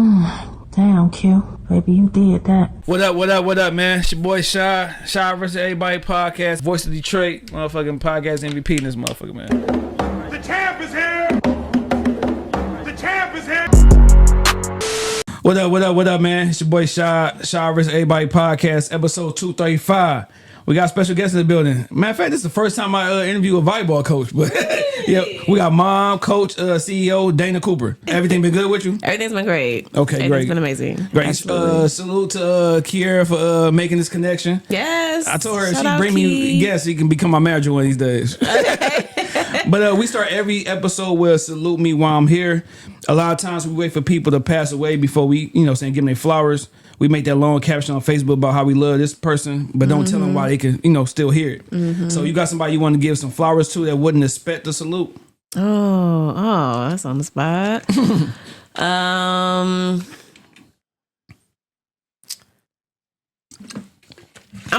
Damn, Q. Baby, you did that. What up, man? It's your boy Shad. Shad vs. Everybody podcast. Voice of Detroit. Motherfucking podcast MVP in this motherfucker, man. The champ is here! The champ is here! What up, man? It's your boy Shad. Shad vs. Everybody podcast, episode 235. We got special guests in the building. Matter of fact, this is the first time I interview a volleyball coach. But yeah, we got mom, coach, CEO, Dana Cooper. Everything been good with you? Everything's been great. Okay, great. It's been amazing. Great. Salute to Kiera for making this connection. Yes. I told her if she bring me guests, she can become my manager one of these days. But we start every episode with salute me while I'm here. A lot of times we wait for people to pass away before we, give them their flowers. We make that long caption on Facebook about how we love this person, but don't tell them why they can, still hear it. So you got somebody you want to give some flowers to that wouldn't expect the salute? Oh, that's on the spot. I'm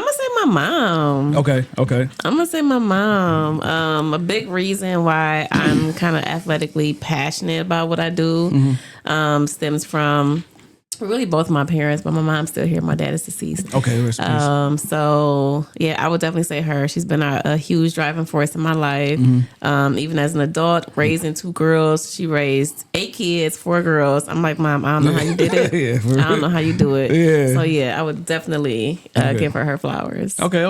gonna say my mom. Okay. I'm gonna say my mom. A big reason why I'm kind of athletically passionate about what I do stems from really both of my parents, but my mom's still here. My dad is deceased. Okay, rest in peace. So yeah, I would definitely say her. She's been a huge driving force in my life. Even as an adult, raising 2 girls, she raised 8 kids, 4 girls. I'm like, Mom, I don't know how you did it. I don't know how you do it. So yeah, I would definitely give her flowers. Okay.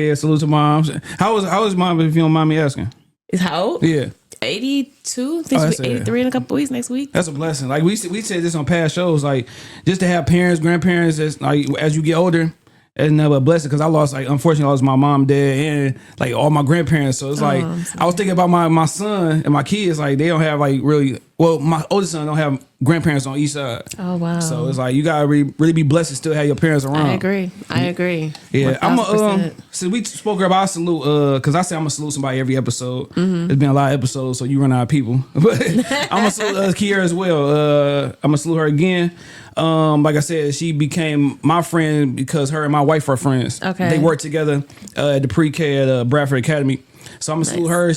Yeah, salute to moms. How is mom, if you don't mind me asking? Is how old? Yeah. 82. I think she'll be 83 in a couple weeks next week. That's a blessing. Like we said this on past shows, like just to have parents, grandparents, that's like as you get older, it's never a blessing. Because unfortunately, I lost my mom, dad, and like all my grandparents. So it's like I was thinking about my son and my kids. Like they don't have like really. Well, my oldest son don't have grandparents on each side. Oh wow! So it's like you gotta really be blessed to still have your parents around. I agree. Yeah, 1000%. I'm so we spoke about salute because I say I'm gonna salute somebody every episode. There's been a lot of episodes, so you run out of people. But I'm gonna salute Kiera as well. I'm gonna salute her again. Like I said, she became my friend because her and my wife are friends. Okay, they worked together at the pre-K at Bradford Academy. So I'm gonna salute her.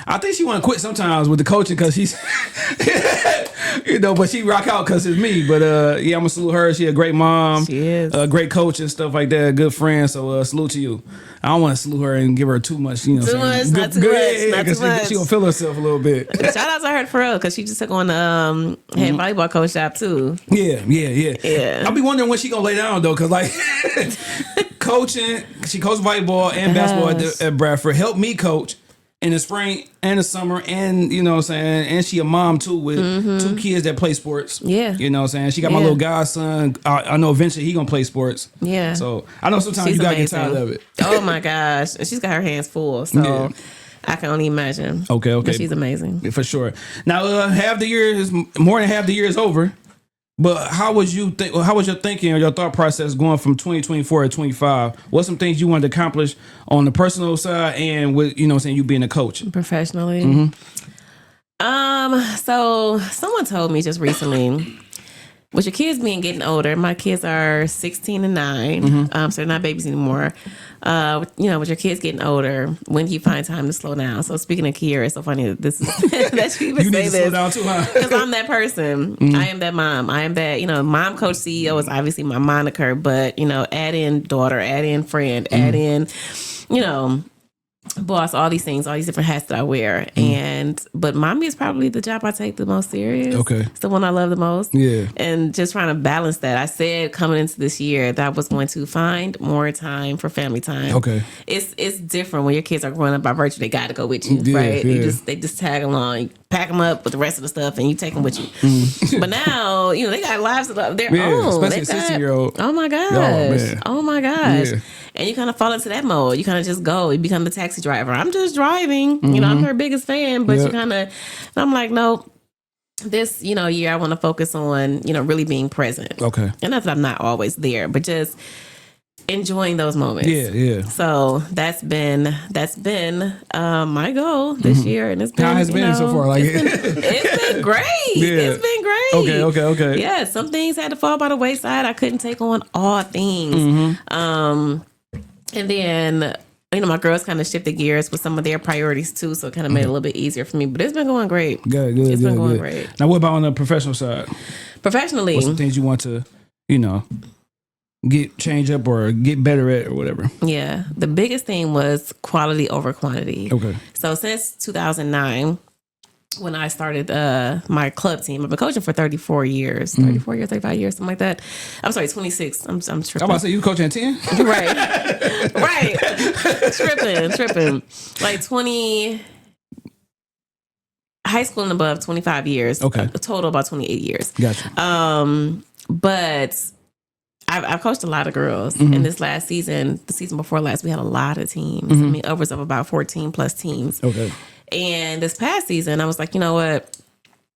I think she want to quit sometimes with the coaching because she's, but she rock out because it's me. But yeah, I'm gonna salute her. She a great mom. She is a great coach and stuff like that. Good friend. So salute to you. I don't want to salute her and give her too much. Not too much. She gonna feel herself a little bit. Shout out to her for real because she just took on the head volleyball coach job too. Yeah. I'll be wondering when she gonna lay down though, because like coaching, she coached volleyball and basketball at Bradford. Helped me coach in the spring and the summer, and and she a mom too with 2 kids that play sports. Yeah. She got my little godson. I know eventually he gonna play sports. Yeah. So I know sometimes you gotta get tired of it. Oh my gosh. And she's got her hands full. So I can only imagine. Okay. But she's amazing. For sure. Now more than half the year is over. But how was your thinking or your thought process going from 2024 to 25? What's some things you wanted to accomplish on the personal side and with you being a coach professionally? So someone told me just recently, with your kids getting older, my kids are 16 and 9, so they're not babies anymore. With your kids getting older, when do you find time to slow down? So speaking of Kiera, it's so funny that this is that she even you say need to this. slow down too, huh? Because I'm that person. I am that mom. I am that, mom, coach, CEO is obviously my moniker, but add in daughter, add in friend, add in, boss, all these things, all these different hats that I wear. But mommy is probably the job I take the most serious. Okay. It's the one I love the most. Yeah. And just trying to balance that. I said coming into this year that I was going to find more time for family time. Okay. It's different when your kids are growing up by virtue. They got to go with you, right? Yeah. They just tag along. You pack them up with the rest of the stuff and you take them with you. But now, they got lives of their own. Especially a 16-year-old. Oh my gosh. Oh my gosh. Yeah. And you kind of fall into that mode. You kind of just go. You become the taxi driver. I'm just driving. I'm her biggest fan, but you kind of, I'm like, no, this, year I want to focus on, really being present. Okay. And not that I'm not always there, but just enjoying those moments. Yeah. So that's been my goal this year, and it's been. How has it been so far? Like it's been great. Yeah. It's been great. Okay. Yeah, some things had to fall by the wayside. I couldn't take on all things. And then my girls kind of shifted gears with some of their priorities too, so it kind of made it a little bit easier for me. But it's been going great. Good. It's been going great. Now, what about on the professional side? Professionally, what's some things you want to, change up or get better at or whatever? Yeah, the biggest thing was quality over quantity. Okay. So since 2009, when I started my club team, I've been coaching for 34 years, 35 years, something like that. I'm sorry, 26. I'm tripping. I'm about to say you coaching at 10? Right. Tripping. Like 20, high school and above, 25 years. Okay. A total about 28 years. Gotcha. But I've coached a lot of girls. And this last season, the season before last, we had a lot of teams. I mean, upwards of about 14 plus teams. Okay. And this past season, I was like, you know what?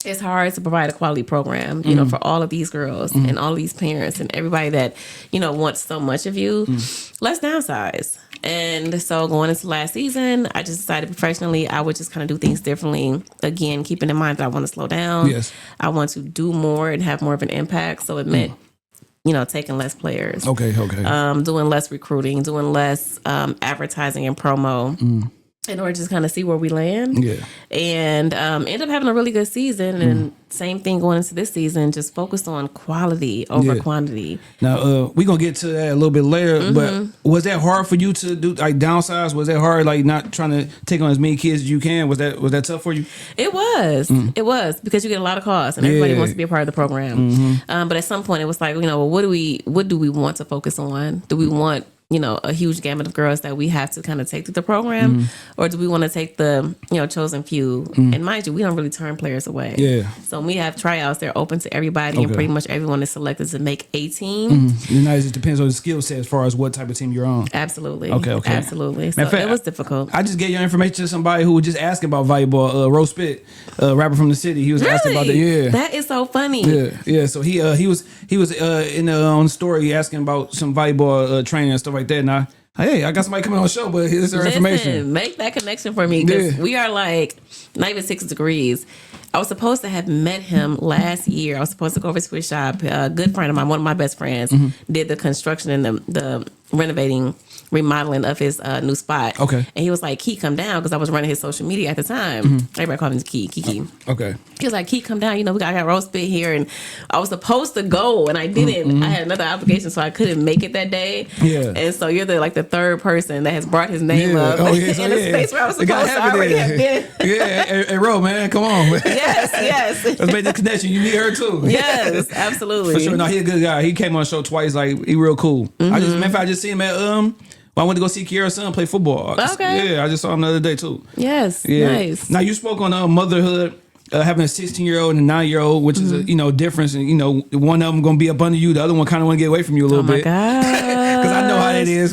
It's hard to provide a quality program, for all of these girls and all these parents and everybody that, wants so much of you. Let's downsize. And so going into last season, I just decided professionally, I would just kind of do things differently. Again, keeping in mind that I want to slow down. Yes. I want to do more and have more of an impact. So it meant, taking less players. Okay. Doing less recruiting, doing less advertising and promo. In order to just kind of see where we land. Yeah. And end up having a really good season. And same thing going into this season, just focused on quality over quantity. Now, we're going to get to that a little bit later, but was that hard for you to do, like, downsize? Was that hard, like, not trying to take on as many kids as you can? Was that tough for you? It was. It was, because you get a lot of calls and everybody wants to be a part of the program. But at some point it was like, what do we want to focus on? Do we want a huge gamut of girls that we have to kind of take through the program, or do we want to take the, chosen few? And mind you, we don't really turn players away. Yeah. So when we have tryouts, they're open to everybody, and pretty much everyone is selected to make a team. It just depends on the skill set as far as what type of team you're on. Absolutely. Okay. Absolutely. So fact, it was difficult. I just gave your information to somebody who was just asking about volleyball. Rose Spit, rapper from the city. He was asking about that. Yeah. That is so funny. Yeah. So he was in on the story asking about some volleyball training and stuff like that. And I got somebody coming on the show, but here's their information. Make that connection for me, because we are like not even 6 degrees. I was supposed to have met him last year. I was supposed to go over to his shop. A good friend of mine, one of my best friends, did the construction and the remodeling of his new spot. Okay. And he was like, Key, come down, because I was running his social media at the time. Everybody called him Key. Okay. I was like, Key, come down. I got Rose Spit here. And I was supposed to go, and I didn't. I had another obligation, so I couldn't make it that day. Yeah. And so you're the third person that has brought his name up so in a space where I was supposed to already have been. Hey, Ro, man, come on, man. Yes. Let's make the connection. You need her too. Yes, absolutely. For sure. No, he's a good guy. He came on the show twice. Like, he real cool. I just seen him at I went to go see Kiara's son play football. Okay. Yeah, I just saw him the other day too. Yes. Yeah. Nice. Now, you spoke on motherhood. Having a 16-year-old and a 9-year-old, which is a difference, and one of them gonna be up under you, the other one kind of want to get away from you a little bit. Oh my god! Because I know how that is,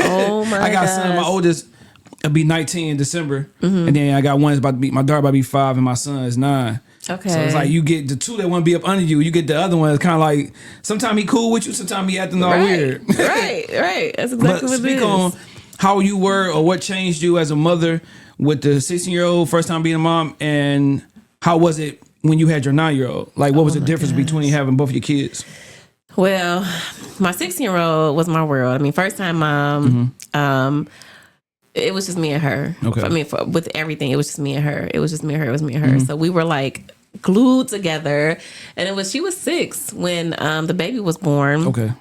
Oh my! I got a son. My oldest will be 19 in December, and then I got one that's about to be, my daughter about to be 5, and my son is 9. Okay. So it's like you get the two that want to be up under you. You get the other one that's kind of like, sometimes he cool with you, sometimes he acting all weird. Right. That's exactly what it is. Speak on how you were or what changed you as a mother with the 16-year-old, first time being a mom, and how was it when you had your 9-year-old? Like, what was the difference between having both your kids? Well, my 16-year-old was my world. I mean, first time mom, it was just me and her. Okay. With everything, it was just me and her. It was just me and her. So we were like glued together. And she was 6 when the baby was born. Okay.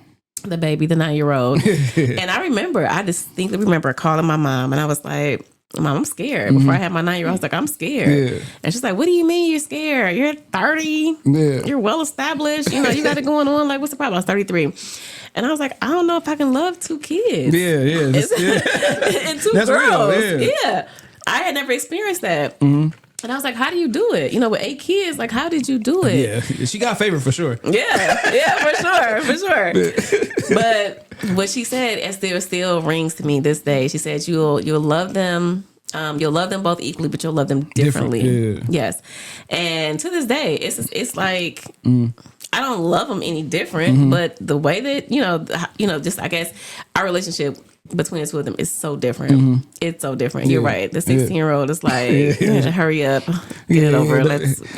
The baby, the 9-year-old. And I distinctly remember calling my mom, and I was like, Mom, I'm scared. Before I had my 9-year-old, I was like, I'm scared. Yeah. And she's like, what do you mean you're scared? You're 30. Yeah. You're well established. You got it going on. Like, what's the problem? I was 33. And I was like, I don't know if I can love 2 kids. Yeah. And 2 That's girls. Real, yeah. I had never experienced that. And I was like, how do you do it? With 8 kids, like, how did you do it? Yeah. She got a favorite for sure. Yeah, for sure. But what she said, it still rings to me this day. She said, you'll love them. You'll love them both equally, but you'll love them differently. Yeah. Yes. And to this day, it's like, I don't love them any different, but the way that, just, I guess, our relationship between the two of them is so different. It's so different. You're right. The 16-year-old is like, hurry up, get it over.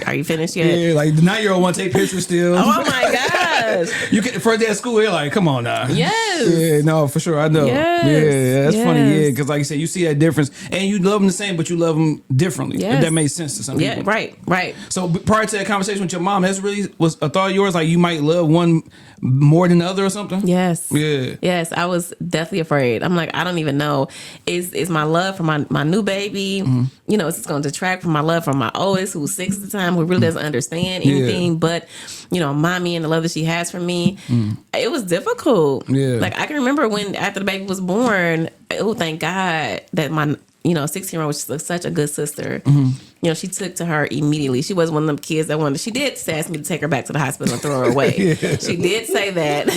Are you finished yet? Yeah, like the 9-year-old want to take pictures still. Oh my God. gosh. You get the first day of school, you're like, come on now. Yes. Yeah, no, for sure. I know. Yes. Yeah, that's funny. Yeah, Yes. because like you said, you see that difference, and you love them the same, but you love them differently. Yes. If that makes sense to some Yeah, people. right. So prior to that conversation with your mom, that's really was a thought of yours, like you might love one more than the other or something? Yes. Yeah. Yes, I was definitely afraid. I'm like, I don't even know. Is my love for my new baby, you know, it's going to detract from my love for my oldest, who's 6 at the time, who really doesn't understand anything but, you know, mommy and the love that she has for me. It was difficult. Yeah. Like, I can remember when, after the baby was born, oh, thank God that my, you know, 16-year-old was such a good sister. You know, she took to her immediately. She was one of them kids that wanted. She did ask me to take her back to the hospital and throw her away. She did say that.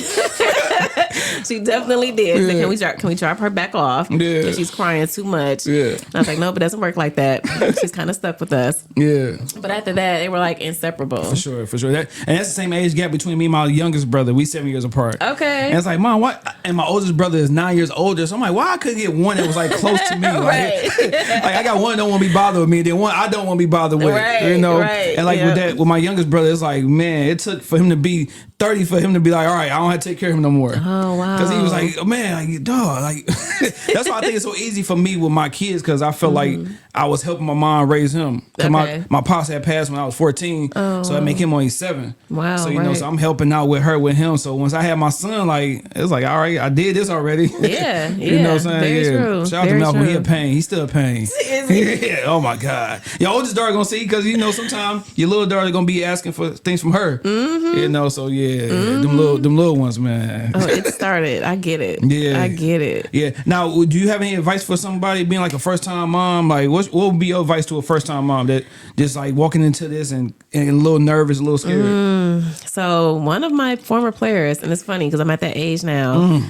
She definitely did. She said, can we drop her back off? Yeah. She's crying too much. Yeah. And I was like, no, but it doesn't work like that. She's kind of stuck with us. Yeah. But after that, they were like inseparable. For sure. And that's the same age gap between me and my youngest brother. We 7 years apart. Okay. And it's like, Mom, what? And my oldest brother is 9 years older. So I'm like, why I couldn't get one that was like close to me? Like, like I got one that don't want to be bothered with me, then one I don't want to be bothered with. You know? And like with my youngest brother, it's like, man, it took for him to be 30 for him to be like, all right, I don't have to take care of him no more. Oh, wow. Because he was like, oh, man, like, dog, like that's why I think it's so easy for me with my kids, because I felt like I was helping my mom raise him. Because my pops had passed when I was 14, so that make him only 7. Wow. So you know, so I'm helping out with him. So once I had my son, like it was like, all right, I did this already. Yeah, you know what I'm saying? Very true. Shout out to Malcolm. He a pain. He's still a pain. Yeah. Oh my God. Your oldest daughter gonna see, because you know sometimes your little daughter gonna be asking for things from her. You know, so them little ones, man. Oh, it started. I get it. Yeah, I get it. Yeah. Now, do you have any advice for somebody being like a first time mom? Like, what would be your advice to a first time mom that just like walking into this and a little nervous, a little scared? So one of my former players, and it's funny because I'm at that age now.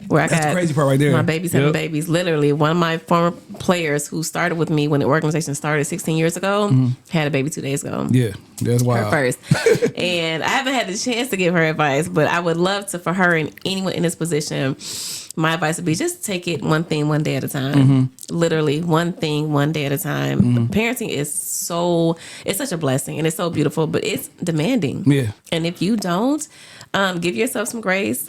Where That's the crazy part right there. My babies having babies. Literally, one of my former players who started with me when the organization started 16 years ago had a baby 2 days ago. Yeah, that's wild. Her first. And I haven't had the chance to give her advice, but I would love to, for her and anyone in this position, my advice would be just take it one thing one day at a time. Literally, one thing one day at a time. Parenting is it's such a blessing and it's so beautiful, but it's demanding. Yeah. And if you don't, give yourself some grace.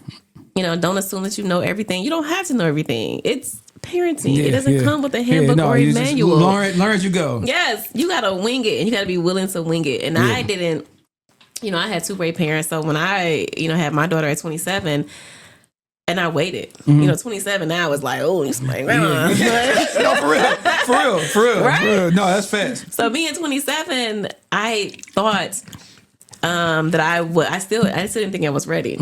You know, don't assume that you know everything. You don't have to know everything. It's parenting. It doesn't come with a handbook or a manual. Learn as you go. Yes, you got to wing it, and you got to be willing to wing it. And I didn't, you know, I had 2 great parents. So when I, you know, had my daughter at 27, and I waited, you know, 27 now, I was like, oh, you my grandma. No, for real. Right? For real. No, that's fast. So being 27, I thought that I still didn't think I was ready.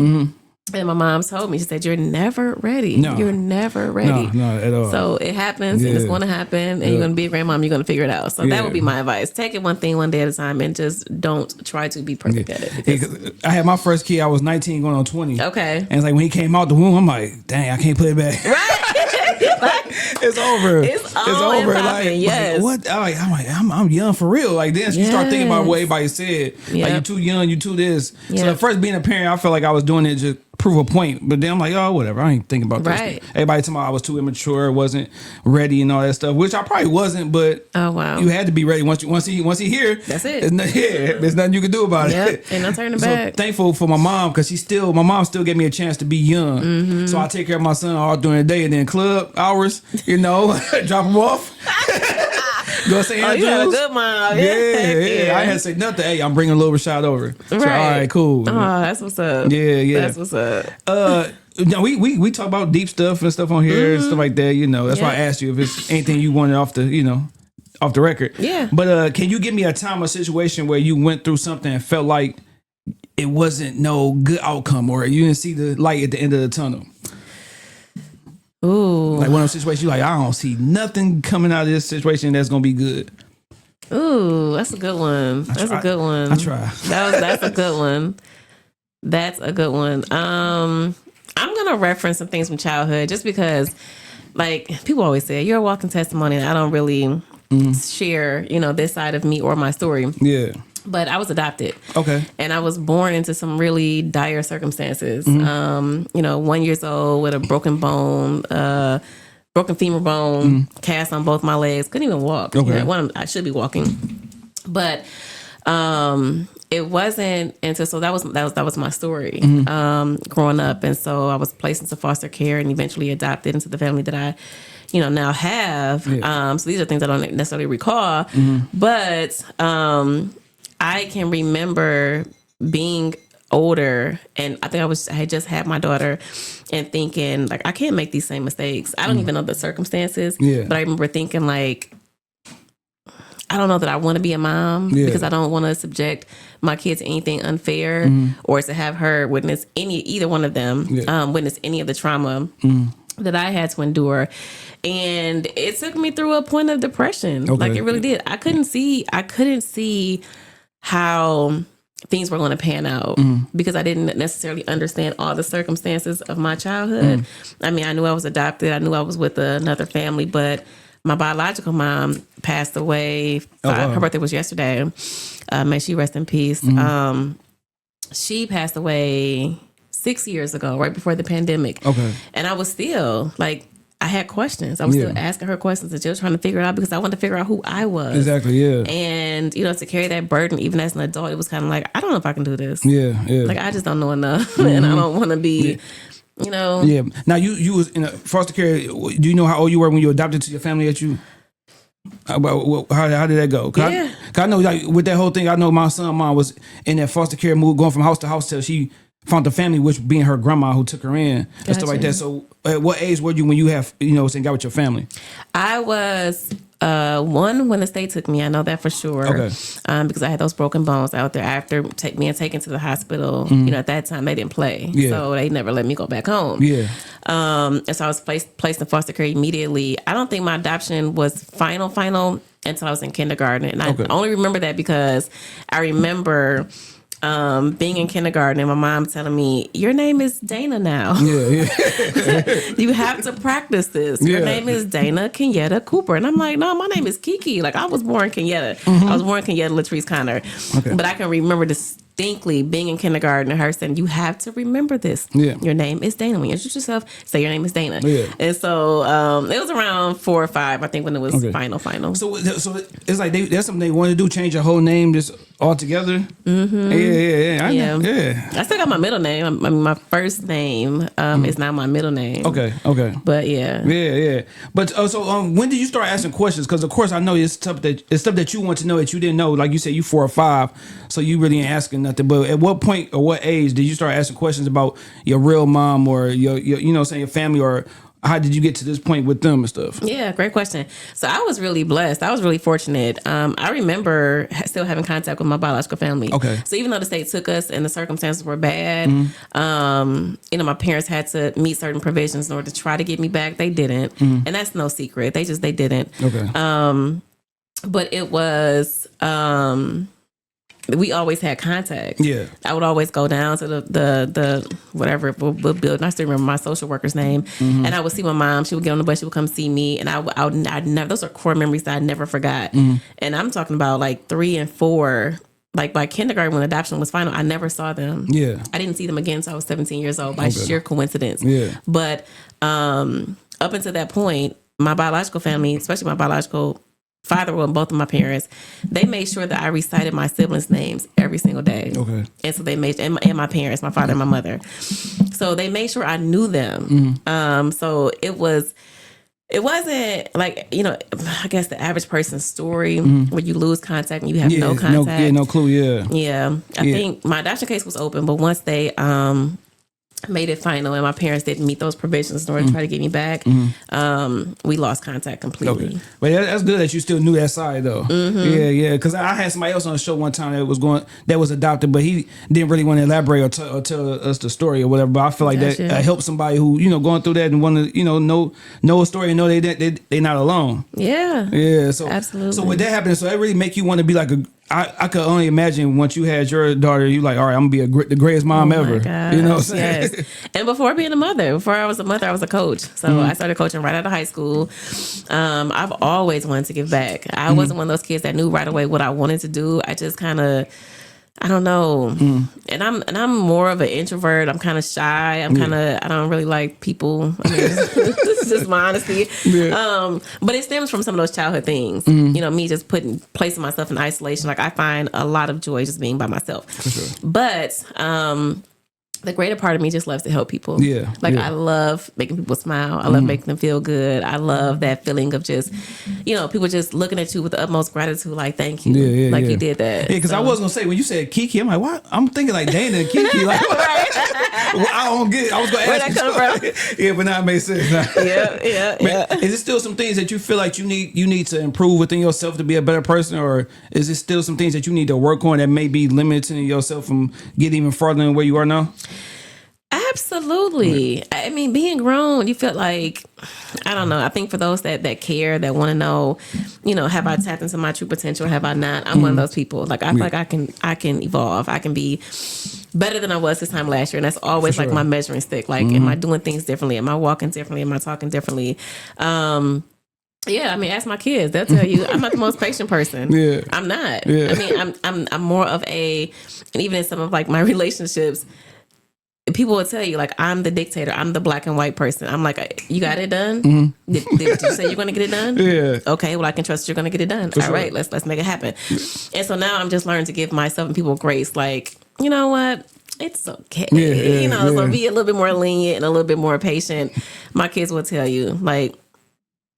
And my mom told me, she said, you're never ready. No. You're never ready. No, at all. So it happens, and it's going to happen, and you're going to be a grandmom, you're going to figure it out. So that would be my advice. Take it one thing one day at a time, and just don't try to be perfect at it. I had my first kid, I was 19 going on 20. Okay. And it's like when he came out the womb, I'm like, dang, I can't put it back. Right. It's over. It's over. Like, what? I'm young for real. Like then you start thinking about what everybody said. Like you too young, you too this. So at first being a parent, I felt like I was doing it just prove a point. But then I'm like, oh, whatever. I ain't thinking about this. Everybody told me I was too immature, wasn't ready, and all that stuff, which I probably wasn't. But you had to be ready once he here. That's it. There's nothing you can do about it. Ain't no turning back. Thankful for my mom, because my mom still gave me a chance to be young. So I take care of my son all during the day, and then club hours, you know, drop him off. Go say you had a good mom. Yeah. I had to say nothing. Hey, I'm bringing a little Shad over. So, all right, cool. Oh, that's what's up. Yeah. That's what's up. No, we talk about deep stuff and stuff on here and stuff like that. You know, that's why I asked you if it's anything you wanted off the record. Yeah. But can you give me a time or situation where you went through something and felt like it wasn't no good outcome, or you didn't see the light at the end of the tunnel? Ooh. Like one of those situations, you're like, I don't see nothing coming out of this situation that's gonna be good. Ooh, that's a good one. A good one. I try. That's a good one. That's a good one. I'm gonna reference some things from childhood just because, like, people always say you're a walking testimony, and I don't really share, you know, this side of me or my story. Yeah. But I was adopted. Okay. And I was born into some really dire circumstances. You know, 1 year old with a broken bone, broken femur bone, cast on both my legs. Couldn't even walk. Okay. You know, I should be walking. But it wasn't until so that was my story growing up, and so I was placed into foster care and eventually adopted into the family that I, now have. So these are things I don't necessarily recall, but I can remember being older, and I think I had just had my daughter, and thinking like I can't make these same mistakes. I don't even know the circumstances, but I remember thinking like, I don't know that I want to be a mom because I don't want to subject my kids to anything unfair or to have her witness either one of them witness any of the trauma that I had to endure. And it took me through a point of depression. Like it really did. I couldn't see how things were going to pan out because I didn't necessarily understand all the circumstances of my childhood. I mean, I knew I was adopted. I knew I was with another family, but my biological mom passed away. Her birthday was yesterday. May she rest in peace. She passed away 6 years ago, right before the pandemic. And I was still like, I had questions. I was still asking her questions and still trying to figure it out because I wanted to figure out who I was. Exactly, yeah. And, to carry that burden, even as an adult, it was kind of like, I don't know if I can do this. Yeah. Like, I just don't know enough. And I don't want to be... Yeah. Now you was in a foster care. Do you know how old you were when you adopted to your family that you? How did that go? Cause I know like with that whole thing. I know my son mom was in that foster care move, going from house to house till she found the family, which being her grandma who took her in and stuff like that. So, at what age were you when you have got with your family? I was 1 when the state took me. I know that for sure. Because I had those broken bones out there after being taken to the hospital. At that time they didn't play, so they never let me go back home. And so I was placed in foster care immediately. I don't think my adoption was final until I was in kindergarten, and I only remember that because I remember being in kindergarten and my mom telling me, your name is Dana now. You have to practice this. Your name is Dana Kenyatta Cooper. And I'm like, no, my name is Kiki. Like I was born Kenyatta. I was born Kenyatta Latrice Connor. But I can remember distinctly being in kindergarten and her saying, you have to remember this. Your name is Dana. When you introduce yourself, say your name is Dana. And so it was around 4 or 5, I think, when it was final. So it's like that's something they want to do, change your whole name just altogether. I still got my middle name. I mean, my first name is not my middle name. But But so when did you start asking questions? Because of course I know it's stuff that you want to know that you didn't know. Like you said, you 4 or 5, so you really ain't asking nothing. But at what point or what age did you start asking questions about your real mom or your your family, or how did you get to this point with them and stuff? Yeah, great question. So I was really blessed. I was really fortunate. I remember still having contact with my biological family. So even though the state took us and the circumstances were bad, my parents had to meet certain provisions in order to try to get me back. They didn't. And that's no secret. They didn't. But it was... we always had contact. I would always go down to the whatever building. I still remember my social worker's name, and I would see my mom. She would get on the bus. She would come see me, and I'd never. Those are core memories that I never forgot. And I'm talking about like 3 and 4. Like by kindergarten, when adoption was final, I never saw them. I didn't see them again until I was 17 years old by sheer coincidence. But up until that point, my biological family, especially my biological father and both of my parents, they made sure that I recited my siblings' names every single day. And so they made, and my parents, my father and my mother. So they made sure I knew them. So it wasn't like, I guess the average person's story where you lose contact and you have no contact. No clue. I think my adoption case was open, but once they made it final and my parents didn't meet those provisions in order to try to get me back, we lost contact completely. But that's good that you still knew that side though. Because I had somebody else on the show one time that was adopted, but he didn't really want to elaborate or tell us the story or whatever. But I feel like that helped somebody who going through that and want to know a story and know they not alone. So absolutely. So with that happening, so that really make you want to be like I could only imagine once you had your daughter, you like, all right, I'm gonna be the greatest mom ever. Gosh, you know what I'm saying? Yes. And before being a mother, before I was a mother, I was a coach. So I started coaching right out of high school. I've always wanted to give back. I wasn't one of those kids that knew right away what I wanted to do. I just kind of I don't know. And I'm more of an introvert. I'm kind of shy. I don't really like people. I mean, this is just my honesty. Yeah. But it stems from some of those childhood things. Me just placing myself in isolation. Like, I find a lot of joy just being by myself. For sure. But the greater part of me just loves to help people. Yeah. I love making people smile. I love making them feel good. I love that feeling of just, people just looking at you with the utmost gratitude, like, thank you. You did that. Yeah, because I was going to say, when you said Kiki, I'm like, what? I'm thinking like Dana and Kiki. Like, well, I don't get it. I was going to ask Where'd that come from? Yeah, but now it makes sense. Yeah. Is it still some things that you feel like you need to improve within yourself to be a better person? Or is it still some things that you need to work on that may be limiting yourself from getting even farther than where you are now? Absolutely. I mean, being grown, you feel like, I don't know. I think for those that care, that want to know, have I tapped into my true potential? Have I not? I'm one of those people. Like, I feel like I can evolve. I can be better than I was this time last year. And that's always like my measuring stick. Like, am I doing things differently? Am I walking differently? Am I talking differently? Yeah, I mean, ask my kids. They'll tell you I'm not the most patient person. Yeah. I'm not. Yeah. I mean, I'm more of and even in some of like my relationships, people will tell you, like, I'm the dictator. I'm the black and white person. I'm like, you got it done? Did you say you're going to get it done? Yeah. Okay, well, I can trust you're going to get it done. All right, let's make it happen. And so now I'm just learning to give myself and people grace. Like, you know what? It's okay. So be a little bit more lenient and a little bit more patient. My kids will tell you, like,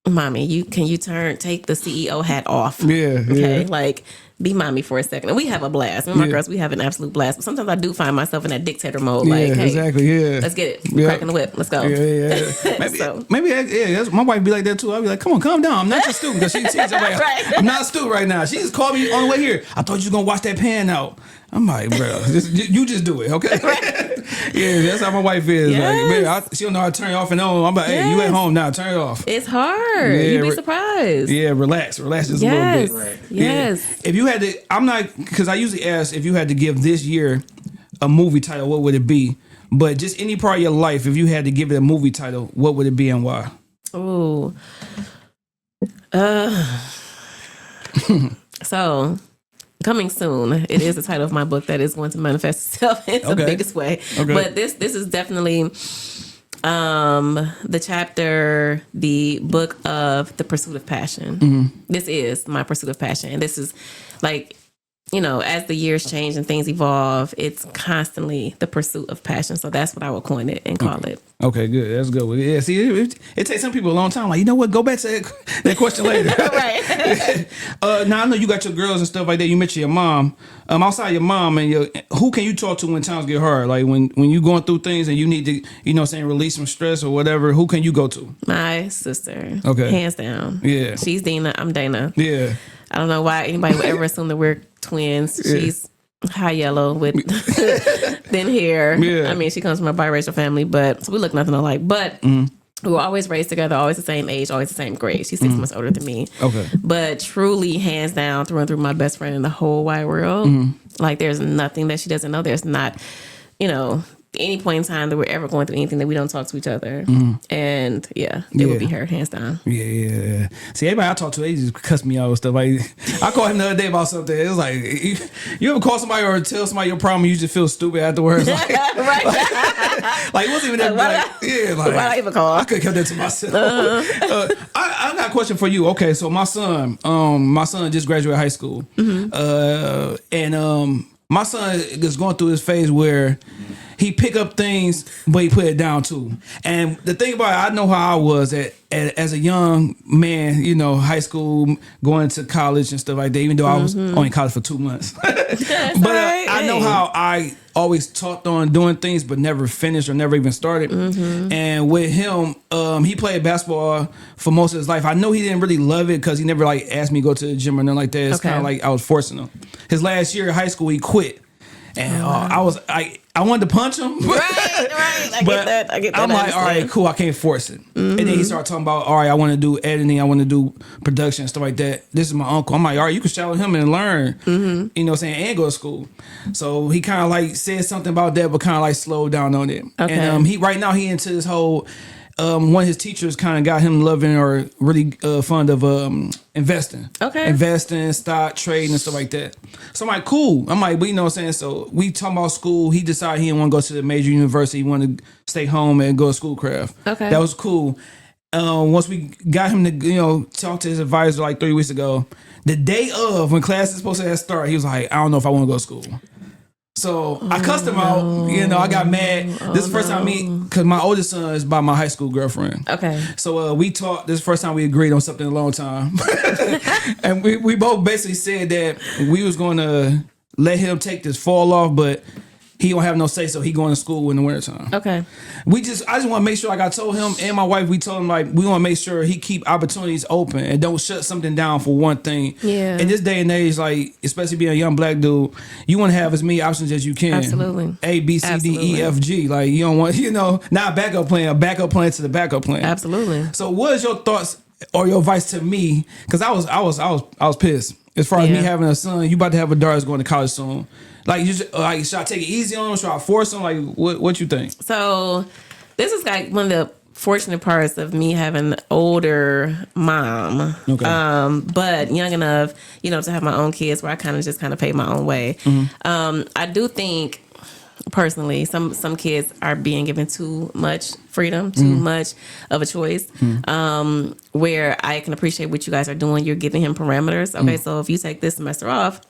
Mommy, can you take the CEO hat off? Yeah. Okay, Yeah. like, be mommy for a second. And we have a blast. Me and my girls, we have an absolute blast. But sometimes I do find myself in that dictator mode. Like, hey, exactly. Yeah. let's get it. Cracking the whip. Let's go. Yeah. Maybe that's, my wife be like that too. I'll be like, come on, calm down. I'm not your student. Because she sees like, Right. I'm not a student right now. She just called me on the way here. I thought you was going to wash that pan out. I'm like, bro, you just do it, okay? Yeah, that's how my wife is. Yes. Like, she don't know how to turn it off and on. I'm like, hey, you at home now, turn it off. It's hard. Yeah, You'd be surprised. Yeah, relax just a little bit. Yes. Yeah. If you had to, I'm not, because I usually ask if you had to give this year a movie title, what would it be? But just any part of your life, if you had to give it a movie title, what would it be and why? Ooh. So, coming soon. It is the title of my book that is going to manifest itself in the biggest way. Okay. But this is definitely the chapter, the book of the pursuit of passion. This is my pursuit of passion. And this is like, as the years change and things evolve, it's constantly the pursuit of passion. So that's what I would coin it and call it. Okay, good. That's good. Yeah, see, it takes some people a long time. Like, you know what? Go back to that question later. Right. Now, I know you got your girls and stuff like that. You mentioned your mom. Outside your mom, and who can you talk to when times get hard? Like, when you're going through things and you need to, release some stress or whatever, who can you go to? My sister. Okay. Hands down. Yeah. She's Dina. I'm Dana. Yeah. I don't know why anybody would ever assume that we're twins. Yeah. She's high yellow with thin hair. Yeah. I mean, she comes from a biracial family, but so we look nothing alike. But we were always raised together, always the same age, always the same grade. She's 6 months older than me. Okay. But truly, hands down, through and through, my best friend in the whole wide world. Like, there's nothing that she doesn't know. There's not, any point in time that we're ever going through anything that we don't talk to each other. And it would be her, hands down. Yeah. See, everybody I talk to, they just cuss me out and stuff. Like, I called him the other day about something. It was like, you ever call somebody or tell somebody your problem, you just feel stupid afterwards? Like, right. Like, it wasn't even that. Why I even call? I could have kept that to myself. I got a question for you. Okay, so my son just graduated high school, and my son is going through this phase where he pick up things, but he put it down too. And the thing about it, I know how I was as a young man, high school, going to college and stuff like that, even though I was only in college for 2 months. But I know how I always talked on doing things, but never finished or never even started. And with him, he played basketball for most of his life. I know he didn't really love it because he never asked me to go to the gym or nothing like that. It's kind of like I was forcing him. His last year of high school, he quit. And I wanted to punch him. Right. I get that. I'm like, all right, cool. I can't force it. And then he started talking about, all right, I want to do editing. I want to do production and stuff like that. This is my uncle. I'm like, all right, you can shout at him and learn, and go to school. So he kind of said something about that, but kind of slowed down on it. Okay. And right now he into this whole one of his teachers kind of got him loving or really fond of investing. Okay. Investing, stock, trading, and stuff like that. So I'm like, cool. I'm like, but you know what I'm saying? So we talking about school. He decided he didn't want to go to the major university. He wanted to stay home and go to schoolcraft. Okay. That was cool. Once we got him to, talk to his advisor like 3 weeks ago, the day of when class is supposed to start, he was like, I don't know if I want to go to school. So I cussed him out. I got mad. This is the first time because my oldest son is by my high school girlfriend. Okay. So we talked. This is the first time we agreed on something in a long time. And we both basically said that we was going to let him take this fall off, but he don't have no say, so he going to school in the wintertime. Okay. I just want to make sure, like I told him and my wife, we told him like we want to make sure he keep opportunities open and don't shut something down for one thing. Yeah. In this day and age, like especially being a young black dude, you want to have as many options as you can. Absolutely. A, B, C, D, E, F, G. Like you don't want, not a backup plan to the backup plan. Absolutely. So what is your thoughts or your advice to me? Because I was pissed as far as me having a son. You about to have a daughter that's going to college soon. Like, should I take it easy on him? Should I force him? Like, what you think? So, this is like one of the fortunate parts of me having an older mom, but young enough, to have my own kids where I kind of pay my own way. Mm-hmm. I do think, personally, some kids are being given too much freedom, too much of a choice, where I can appreciate what you guys are doing. You're giving him parameters. Okay, so if you take this semester off,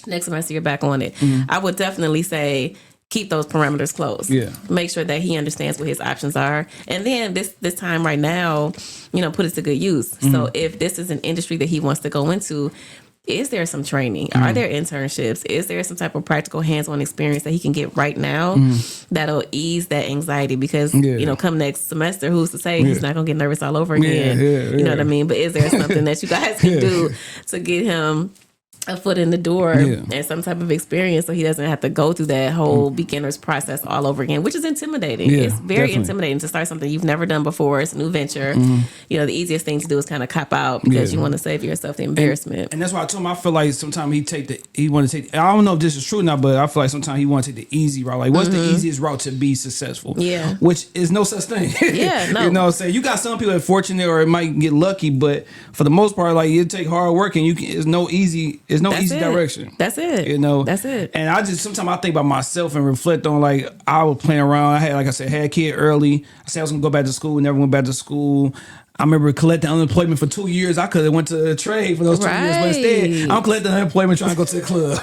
next semester you're back on it. I would definitely say keep those parameters closed. Yeah. Make sure that he understands what his options are. And then this time right now, put it to good use. So if this is an industry that he wants to go into, is there some training? Are there internships? Is there some type of practical hands-on experience that he can get right now that'll ease that anxiety? Because, come next semester, who's to say he's not going to get nervous all over again? You know what I mean? But is there something that you guys can do to get him a foot in the door and some type of experience so he doesn't have to go through that whole beginner's process all over again, which is intimidating. It's very intimidating to start something you've never done before. It's a new venture. The easiest thing to do is kind of cop out because you want to save yourself the embarrassment. And that's why I told him I feel like sometimes he want to take, I don't know if this is true or not, but I feel like sometimes he want to take the easy route. Like what's the easiest route to be successful? Yeah. Which is no such thing. Yeah, no. You know what I'm saying? You got some people that are fortunate or it might get lucky, but for the most part, like you take hard work and it's no easy direction. That's it. That's it. And I just sometimes I think about myself and reflect on like I was playing around. I had, like I said, had a kid early. I said I was gonna go back to school, never went back to school. I remember collecting unemployment for 2 years. I could have went to a trade for those 2 years, but instead I'm collecting unemployment trying to go to the club.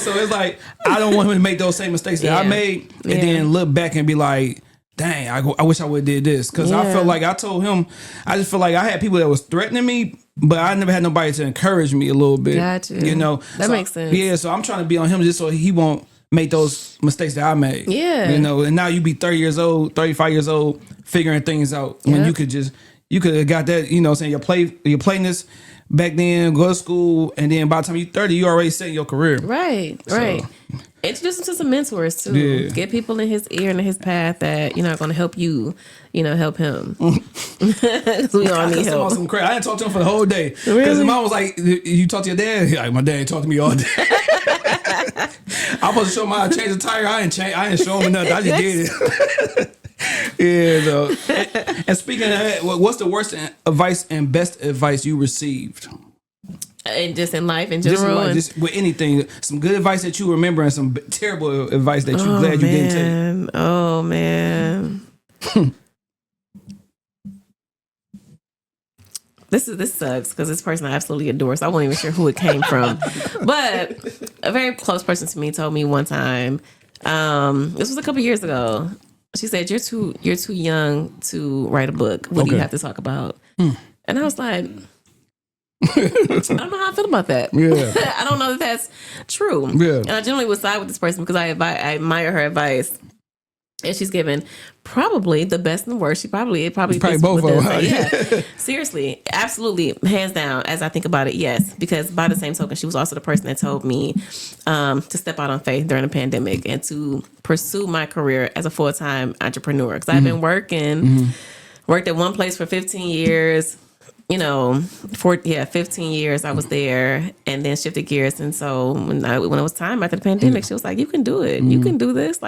So it's like I don't want him to make those same mistakes that I made, and then look back and be like, dang, I wish I would have did this. Because I felt like I told him, I just feel like I had people that was threatening me, but I never had nobody to encourage me a little bit. Gotcha. That makes sense. Yeah, so I'm trying to be on him just so he won't make those mistakes that I made. Yeah. And now you be 30 years old, 35 years old, figuring things out when you could have got that, saying your playiness back then, go to school, and then by the time you're 30, you already set your career. Right. Introduce him to some mentors too. Yeah. Get people in his ear and in his path that are going to help you, help him. We all need help. I didn't talk to him for the whole day because his mom was like, "You talk to your dad?" Like, my dad talked to me all day. I was supposed to show him how to change the tire. I didn't show him nothing. I just did it. And speaking of that, what's the worst advice and best advice you received? And just in life in general, just with anything, some good advice that you remember and some terrible advice that you're glad you didn't take. Oh man, this sucks because this person I absolutely adore, so I wasn't even sure who it came from. But a very close person to me told me one time, this was a couple years ago. She said, "You're too young to write a book. What do you have to talk about?" And I was like, I don't know how I feel about that. Yeah. I don't know that that's true. Yeah. And I generally would side with this person because I admire her advice. And she's given probably the best and the worst. It probably both of them. Yeah. Seriously. Absolutely. Hands down. As I think about it, yes. Because by the same token, she was also the person that told me to step out on faith during the pandemic and to pursue my career as a full-time entrepreneur. Because I've been worked at one place for 15 years. 15 years I was there and then shifted gears. And so when it was time after the pandemic, she was like, you can do it. You can do this.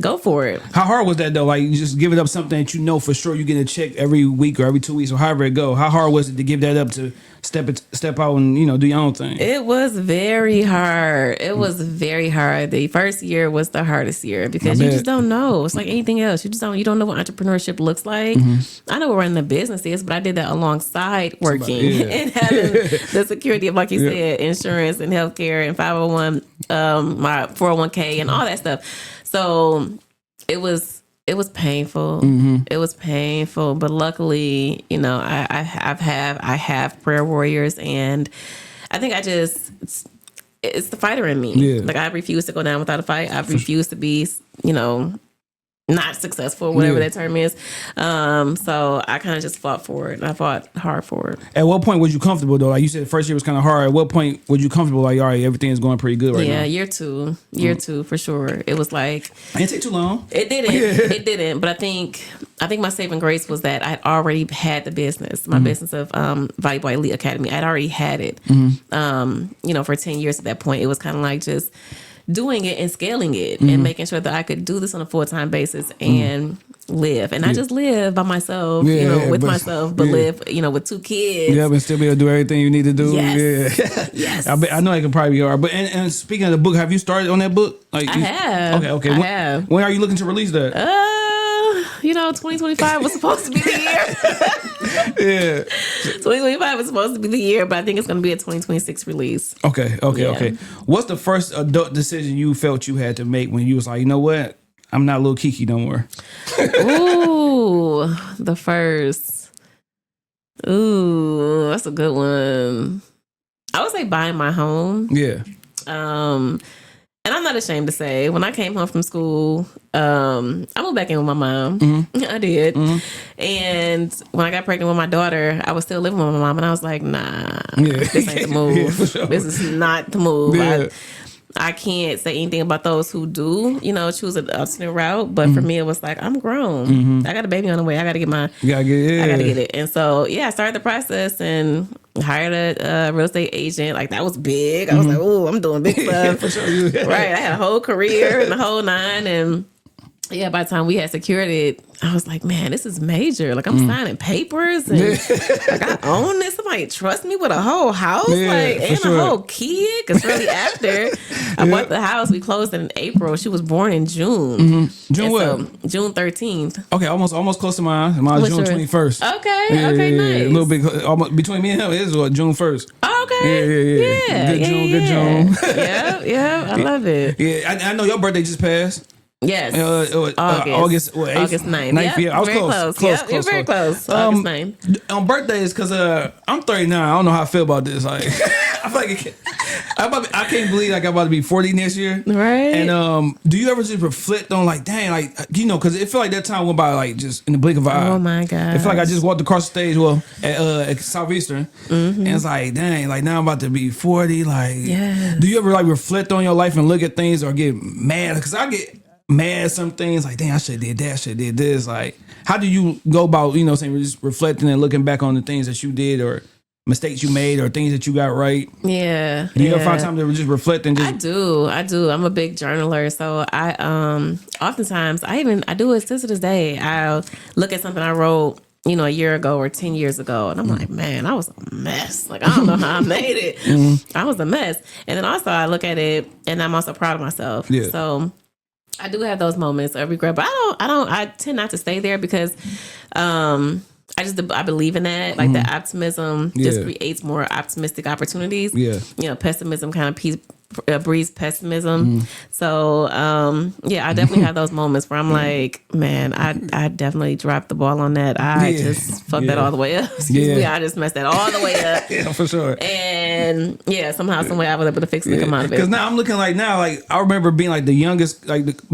go for it. How hard was that though? Like you just giving up something that you know for sure you get a check every week or every 2 weeks or however it go. How hard was it to give that up to step out and do your own thing? It was very hard. It was very hard. The first year was the hardest year because you just don't know. It's like anything else. You don't know what entrepreneurship looks like. I know what running a business is, but I did that alongside working and having the security of, like you said, insurance and healthcare and 501, my 401k and all that stuff. So it was painful. It was painful, but luckily, I have prayer warriors, and I think it's the fighter in me. Yeah. Like I refuse to go down without a fight. I refuse to be, not successful, whatever that term is. So I kind of just fought for it. I fought hard for it. At what point was you comfortable though? Like you said, the first year was kind of hard. At what point was you comfortable? Like, all right, everything is going pretty good right now. Yeah, year two for sure. It was like it didn't take too long. It didn't. It didn't. But I think my saving grace was that I'd already had the business, my business of Volleyball Elite Academy. I'd already had it. For 10 years at that point. It was kind of like just doing it and scaling it and making sure that I could do this on a full-time basis and live. And I just live by myself, with myself, but live, with 2 kids. Yeah, but still be able to do everything you need to do. Yes. Yeah. Yes. I know it can probably be hard. But and speaking of the book, have you started on that book? Like I have. Okay. I have. When are you looking to release that? 2025 was supposed to be the year. 2025 was supposed to be the year, but I think it's going to be a 2026 release. Okay. What's the first adult decision you felt you had to make when you was like, you know what? I'm not little Kiki no more. Ooh, the first. Ooh, that's a good one. I would say buying my home. Yeah. And I'm not ashamed to say, when I came home from school, I moved back in with my mom. I did. And when I got pregnant with my daughter, I was still living with my mom. And I was like, nah, this ain't the move. Yeah, sure. This is not the move. Yeah. I can't say anything about those who do, choose an alternate route. But for me, it was like, I'm grown. I got a baby on the way. I got to get I got to get it. And so, I started the process and hired a real estate agent. Like, that was big. I was like, oh, I'm doing big stuff. For sure. Right. I had a whole career and the whole nine. And by the time we had secured it, I was like, man, this is major. Like, I'm signing papers and like, I own this. Somebody trust me with a whole house, a whole kid. Because really after I bought the house, we closed in April. She was born in June. June what? So, June 13th. Okay, almost close to mine. Mine's June 21st. Okay, nice. A little bit almost, between me and him is June 1st. Okay. Yeah. Good June. Yeah. I love it. Yeah, I know your birthday just passed. Yes. August 8th? August 9th. Yep, yeah, I was very close. Yep, you're very close. August 9th. On birthdays, because I'm 39. I don't know how I feel about this. Like, I feel like I can't believe like I'm about to be 40 next year. Right. And do you ever just reflect on like, dang, like, because it felt like that time went by like just in the blink of an eye. Oh my God. It felt like I just walked across the stage, at Southeastern, and it's like, dang, like now I'm about to be 40. Like, do you ever like reflect on your life and look at things or get mad? Because I get mad at some things like, dang, I should have did that, I should have did this. Like, how do you go about, just reflecting and looking back on the things that you did or mistakes you made or things that you got right? Yeah. Do you ever find time to just reflect and just... I do. I'm a big journaler. So I oftentimes I do it still to this day. I'll look at something I wrote, a year ago or 10 years ago. And I'm like, man, I was a mess. Like, I don't know how I made it. I was a mess. And then also I look at it and I'm also proud of myself. Yeah. So I do have those moments of regret, but I tend not to stay there because I believe in that. Like the optimism just creates more optimistic opportunities. Yeah. Pessimism kind of breeds pessimism. So, I definitely have those moments where I'm like, man, I definitely dropped the ball on that. I just fucked that all the way up. Excuse me. I just messed that all the way up. Yeah, for sure. And somehow, some way I was able to fix it and come out of it. Because now I'm looking like I remember being like the youngest,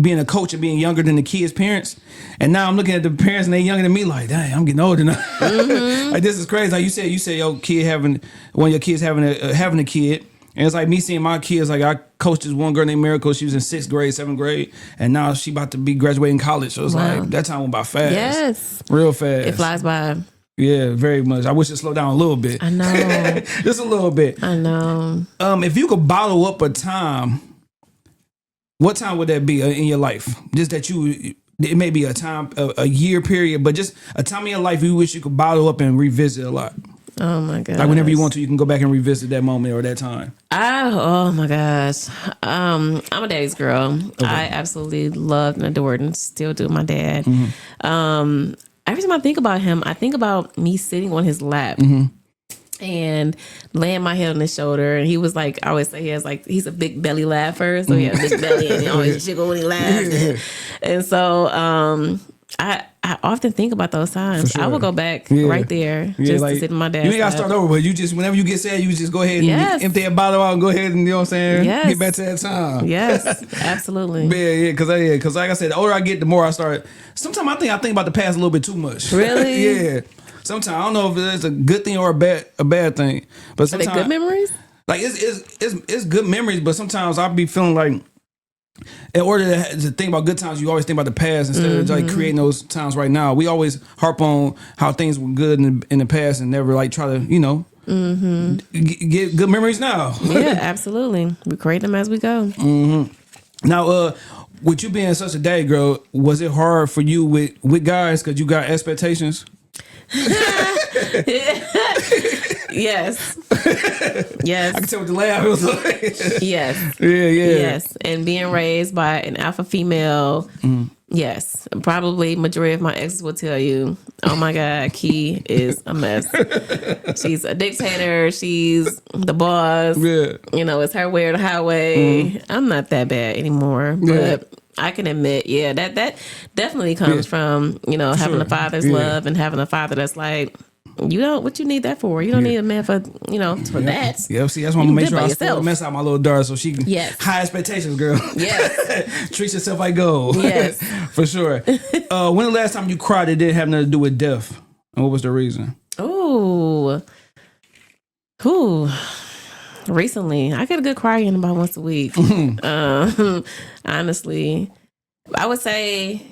being a coach and being younger than the kids' parents. And now I'm looking at the parents and they younger than me like, dang, I'm getting older now. Like, this is crazy. Like you said your kid one of your kids having a kid. And it's like me seeing my kids, like I coached this one girl named Miracle. She was in 6th grade, 7th grade. And now she about to be graduating college. So it's like, that time went by fast. Yes. Real fast. It flies by. Yeah, very much. I wish it slowed down a little bit. I know. Just a little bit. I know. If you could bottle up a time what time would that be in your life? Just that it may be a time, a year period, but just a time in your life you wish you could bottle up and revisit a lot. Oh my god! Like whenever you want to, you can go back and revisit that moment or that time. Oh my gosh! I'm a daddy's girl. Okay. I absolutely loved and adored and still do my dad. Mm-hmm. Every time I think about him, I think about me sitting on his lap. Mm-hmm. And laying my head on his shoulder, and he was like, I always say he's a big belly laugher, so he has a big belly, and he always jiggle when he laughs. And so, I often think about those times. Sure. I will go back right there just to sit in my dad's You ain't gotta start over, but you just whenever you get sad, you just go ahead and empty that bottle out and go ahead and, you know what I'm saying? Yes. Get back to that time. Yes, absolutely. Because like I said, the older I get, the more I start. Sometimes I think about the past a little bit too much. Really? Yeah. Sometimes I don't know if it's a good thing or a bad thing. But sometimes are they good memories? Like it's good memories, but sometimes I'll be feeling like in order to think about good times, you always think about the past instead of like creating those times right now. We always harp on how things were good in the past and never like try to, get good memories now. Yeah, absolutely. We create them as we go. Mm-hmm. Now, with you being such a daddy girl, was it hard for you with guys because you got expectations? Yes. Yes. I can tell with the laugh. It was like yes. Yeah. Yes. And being raised by an alpha female, yes. Probably majority of my exes will tell you, oh my God, Key is a mess. She's a dictator. She's the boss. Yeah. It's her way or the highway. I'm not that bad anymore. But I can admit, that definitely comes from, having a father's love and having a father that's like, what you need that for? You don't need a man for that. Yeah, see, that's why I'm gonna make sure I still mess out my little daughter so she can high expectations, girl. Yes. Treat yourself like gold. Yes. For sure. When the last time you cried it didn't have nothing to do with death? And what was the reason? Oh. Recently, I get a good cry in about once a week. Honestly, I would say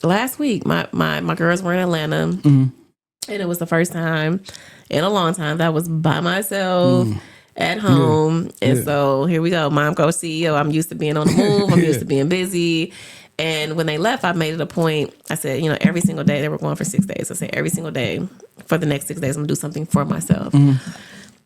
last week my girls were in Atlanta, and it was the first time in a long time that I was by myself at home. And so here we go. Mom, coach, CEO. I'm used to being on the move. I'm used to being busy. And when they left, I made it a point. I said, every single day, they were going for 6 days. I said, every single day for the next 6 days, I'm going to do something for myself. And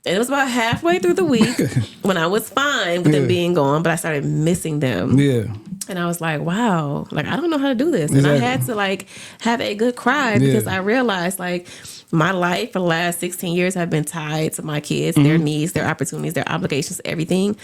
it was about halfway through the week when I was fine with them being gone, but I started missing them. Yeah. And I was like, wow, like, I don't know how to do this. And I had to like have a good cry because I realized like my life for the last 16 years have been tied to my kids, their needs, their opportunities, their obligations, everything.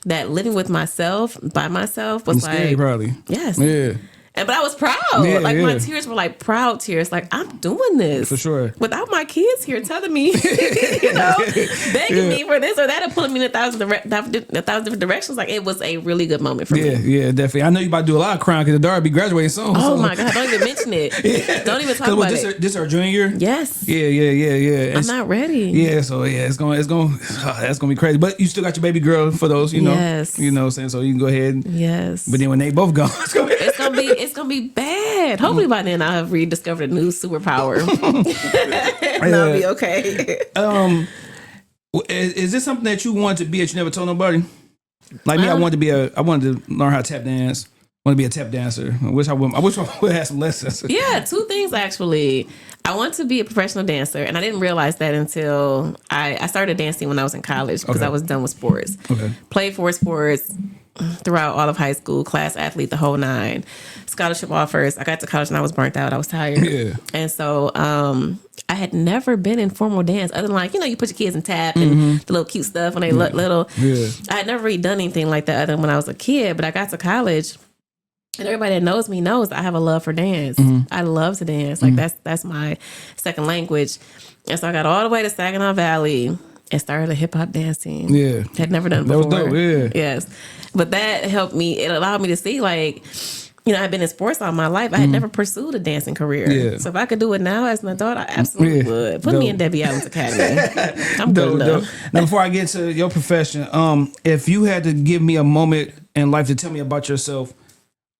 That living with myself, by myself was like, scary, probably. Yes. Yeah. But I was proud. My tears were like proud tears. Like, I'm doing this. For sure. Without my kids here telling me, begging me for this or that and pulling me in a thousand different directions. Like, it was a really good moment for me. Yeah, definitely. I know you about to do a lot of crying because the daughter be graduating soon. Oh my God. Don't even mention it. Don't even talk about it. This our junior year? Yes. Yeah. I'm not ready. Yeah, so it's going that's going to be crazy. But you still got your baby girl for those, Yes. You know what I'm saying? So you can go ahead. Yes. But then when they both go, it's gonna be bad. Hopefully by then I'll have rediscovered a new superpower. And I'll be okay. Is this something that you wanted to be that you never told nobody? Like me, I wanted to learn how to tap dance. I want to be a tap dancer. I wish I would have some lessons. Yeah, 2 things actually. I want to be a professional dancer, and I didn't realize that until I started dancing when I was in college because I was done with sports. Okay. Played 4 sports throughout all of high school, class athlete, the whole 9. Scholarship offers. I got to college and I was burnt out. I was tired. Yeah. And so I had never been in formal dance other than like, you put your kids in tap and the little cute stuff when they look little. Yeah. I had never really done anything like that other than when I was a kid, but I got to college. And everybody that knows me knows I have a love for dance. I love to dance. Like that's my second language. And so I got all the way to Saginaw Valley and started a hip hop dancing. Yeah. Had never done it before. That was dope, yeah. Yes. But that helped me. It allowed me to see like, I've been in sports all my life. I had never pursued a dancing career. Yeah. So if I could do it now as an adult, I absolutely would. Put me in Debbie Allen's Academy. I'm good enough. Now, before I get to your profession, if you had to give me a moment in life to tell me about yourself,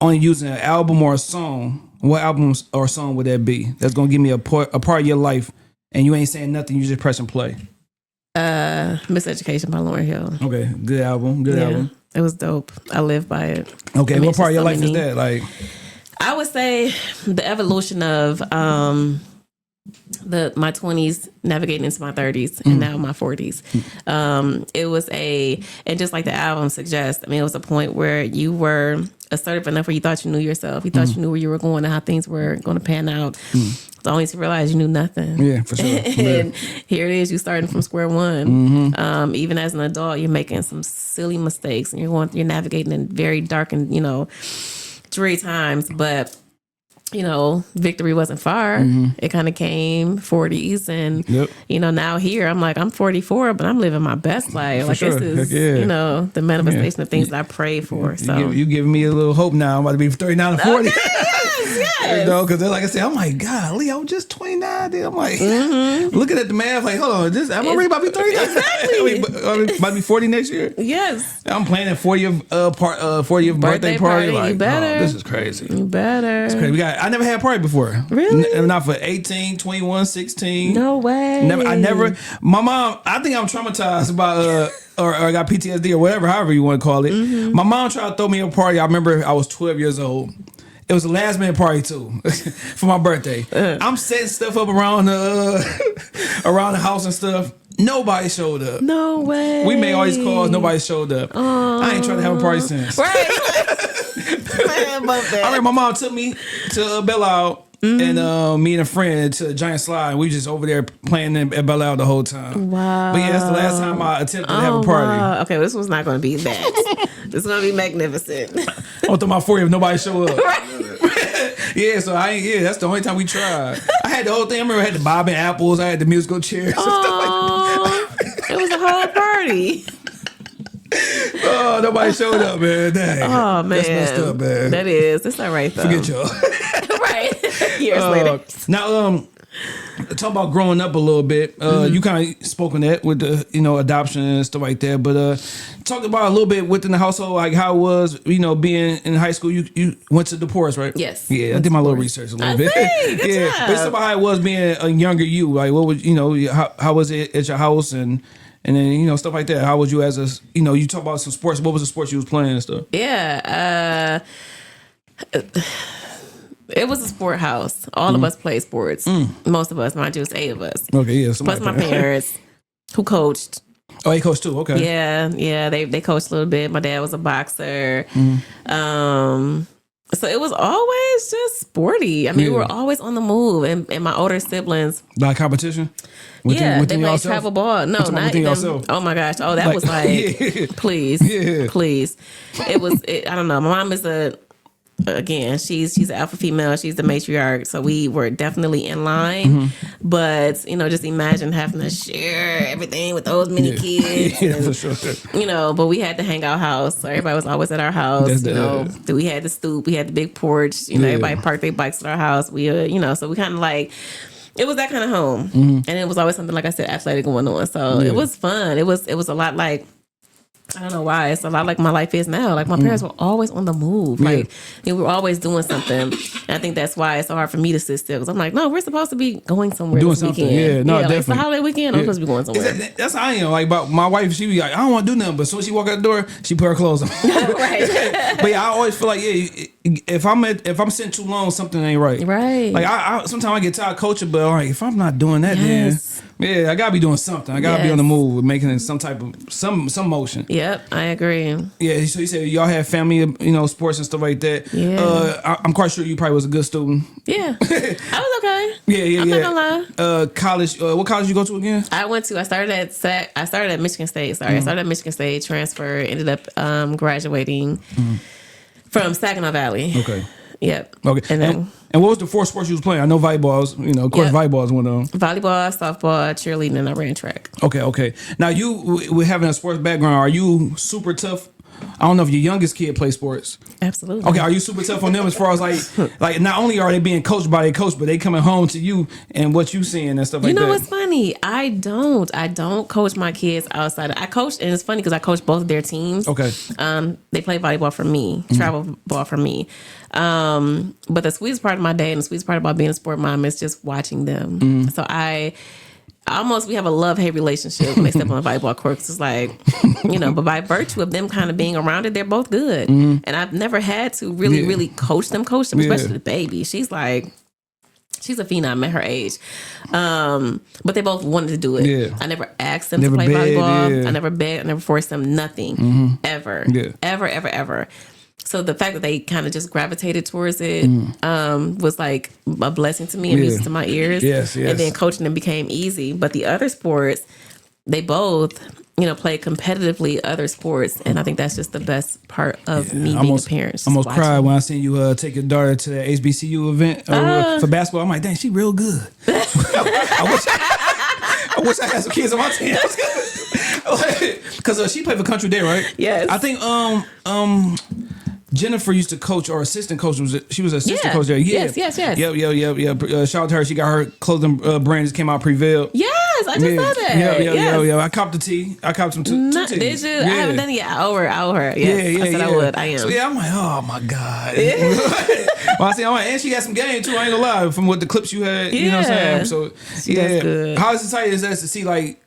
only using an album or a song, what album or song would that be? That's going to give me a part of your life, and you ain't saying nothing, you just press and play. Miseducation by Lauryn Hill. Okay, good album. Good album. It was dope. I live by it. Okay, I mean, what part of your life is meaning. that? Like, I would say the evolution of my 20s navigating into my 30s and now my 40s. It was and just like the album suggests, I mean, it was a point where you were assertive enough where you thought you knew yourself. You thought you knew where you were going and how things were going to pan out. So only to realize you knew nothing. yeah, for sure. And here it is, you starting from square one. Even as an adult, you're making some silly mistakes and you're navigating in very dark and, dreary times, but victory wasn't far. It kind of came 40s and, now here I'm like, I'm 44, but I'm living my best life. For like sure. this is, the manifestation of things that I prayed for. So You giving me a little hope now. I'm about to be 39 and 40. Okay, yes. Because like I said, I'm like, golly, I was just 29. Then I'm like, looking at the math, like, hold on, am I really about to be 39? Exactly. I'm about to be 40 next year. Yes. I'm planning 40th birthday party. Like, you better. this is crazy. You better. It's crazy. I never had a party before. Really? Not for 18, 21, 16. No way. My mom, I think I'm traumatized by, or I got PTSD or whatever, however you want to call it. My mom tried to throw me a party. I remember I was 12 years old. It was a last minute party too for my birthday. I'm setting stuff up around the house and stuff. Nobody showed up. No way. We made all these calls. Nobody showed up. I ain't tried to have a party since. Right. Man, I remember my mom took me to Belle Isle and me and a friend to Giant Slide. We just over there playing at Belle Isle the whole time. Wow. But yeah, that's the last time I attempted to have a party. Wow. Okay, well, this was not going to be that. This is going to be magnificent. On to my 40th, nobody show up. Right. Yeah, so that's the only time we tried. I had the whole thing. I remember I had the bobbing apples. I had the musical chairs and stuff like that. It was a whole party. Oh, nobody showed up, man. Dang. Oh, man. That's messed up, man. That is. It's all right, though. Forget y'all. Right. Years later. Now, talk about growing up a little bit. You kind of spoke on that with the, adoption and stuff like that. But talk about a little bit within the household, like how it was, being in high school. You went to DePorres, right? Yes. Yeah, I did my little research a little bit. Good Yeah, job. but talk about how it was being a younger you. Like, what was, how was it at your house and then, stuff like that. How was you as a, you talk about some sports. What was the sports you was playing and stuff? Yeah. It was a sport house. All of us played sports. Most of us, mind you, it was 8 of us. Okay, yeah. Plus my parents, who coached. Oh, he coached too. Okay. Yeah. They coached a little bit. My dad was a boxer. So it was always just sporty. I mean, we were always on the move. And my older siblings. Like competition? They played travel ball. No, not even. Yourself? Oh my gosh. Oh, that was like, please. It was, I don't know. My mom is again, she's an alpha female. She's the matriarch. So we were definitely in line. But, just imagine having to share everything with those many kids. Yeah, for sure. But we had the hangout house. So everybody was always at our house. We had the stoop. We had the big porch. Everybody parked their bikes at our house. We, so we kind of like, it was that kind of home. And it was always something, like I said, athletic going on. So it was fun. It was a lot like, I don't know why. It's a lot like my life is now. Like my parents were always on the move. Like we were always doing something. And I think that's why it's so hard for me to sit still. Because I'm like, no, we're supposed to be going somewhere doing this something. weekend. Yeah, no, definitely. Like it's a holiday weekend. I'm supposed to be going somewhere. That's how I am. Like about my wife, she be like, I don't want to do nothing. But as soon as she walk out the door, she put her clothes on. Right. But yeah, I always feel like if I'm sitting too long, something ain't right. Right. Like I sometimes I get tired of coaching, but like if I'm not doing that, then I gotta be doing something. I gotta be on the move, making some type of some motion. Yep, I agree. Yeah, so you said y'all had family, sports and stuff like that. Yeah. I'm quite sure you probably was a good student. Yeah, I was okay. Yeah. I'm not gonna lie. College. What college you go to again? I started at Michigan State. I started at Michigan State. Transferred. Ended up graduating from Saginaw Valley. Okay. Yep. Okay. And what was the 4 sports you was playing? I know volleyball. Of course, volleyball is one of them. Volleyball, softball, cheerleading, and I ran track. Okay. Now you, with having a sports background, are you super tough? I don't know if your youngest kid plays sports. Absolutely. Okay, are you super tough on them as far as like not only are they being coached by their coach, but they coming home to you and what you seeing and stuff like that? You know what's funny? I don't coach my kids outside. I coach, and it's funny because I coach both of their teams. Okay. They play volleyball for me, travel ball for me. But the sweetest part of my day and the sweetest part about being a sport mom is just watching them. So I almost we have a love-hate relationship when they step on the volleyball court. It's like, but by virtue of them kind of being around it, they're both good. And I've never had to really coach them, especially the baby. She's a phenom at her age. But they both wanted to do it. Yeah. I never asked them to play volleyball. Yeah. I never begged, I never forced them, nothing. Ever. Yeah. Ever. So the fact that they kind of just gravitated towards it was like a blessing to me and music to my ears. Yes. And then coaching them became easy. But the other sports, they both, play competitively other sports. And I think that's just the best part of me being a parent. I almost cried when I seen you take your daughter to the HBCU event for basketball. I'm like, dang, she real good. I wish I had some kids on my team. Because she played for Country Day, right? Yes. I think Jennifer used to coach, or assistant coach. She was assistant coach there. Yeah. Yes. Yep. Shout out to her. She got her clothing brand just came out, Prevail. Yes, I just saw that. Yeah. I copped the tee. I copped some two tees. Did you? Yeah. I haven't done it yet. I'll wear her. Yes. I said I would. I am. So I'm like, oh my God. Well, I'm like, and she had some game too. I ain't gonna lie, from what the clips you had. You know what I'm saying? So how exciting is that to see, like,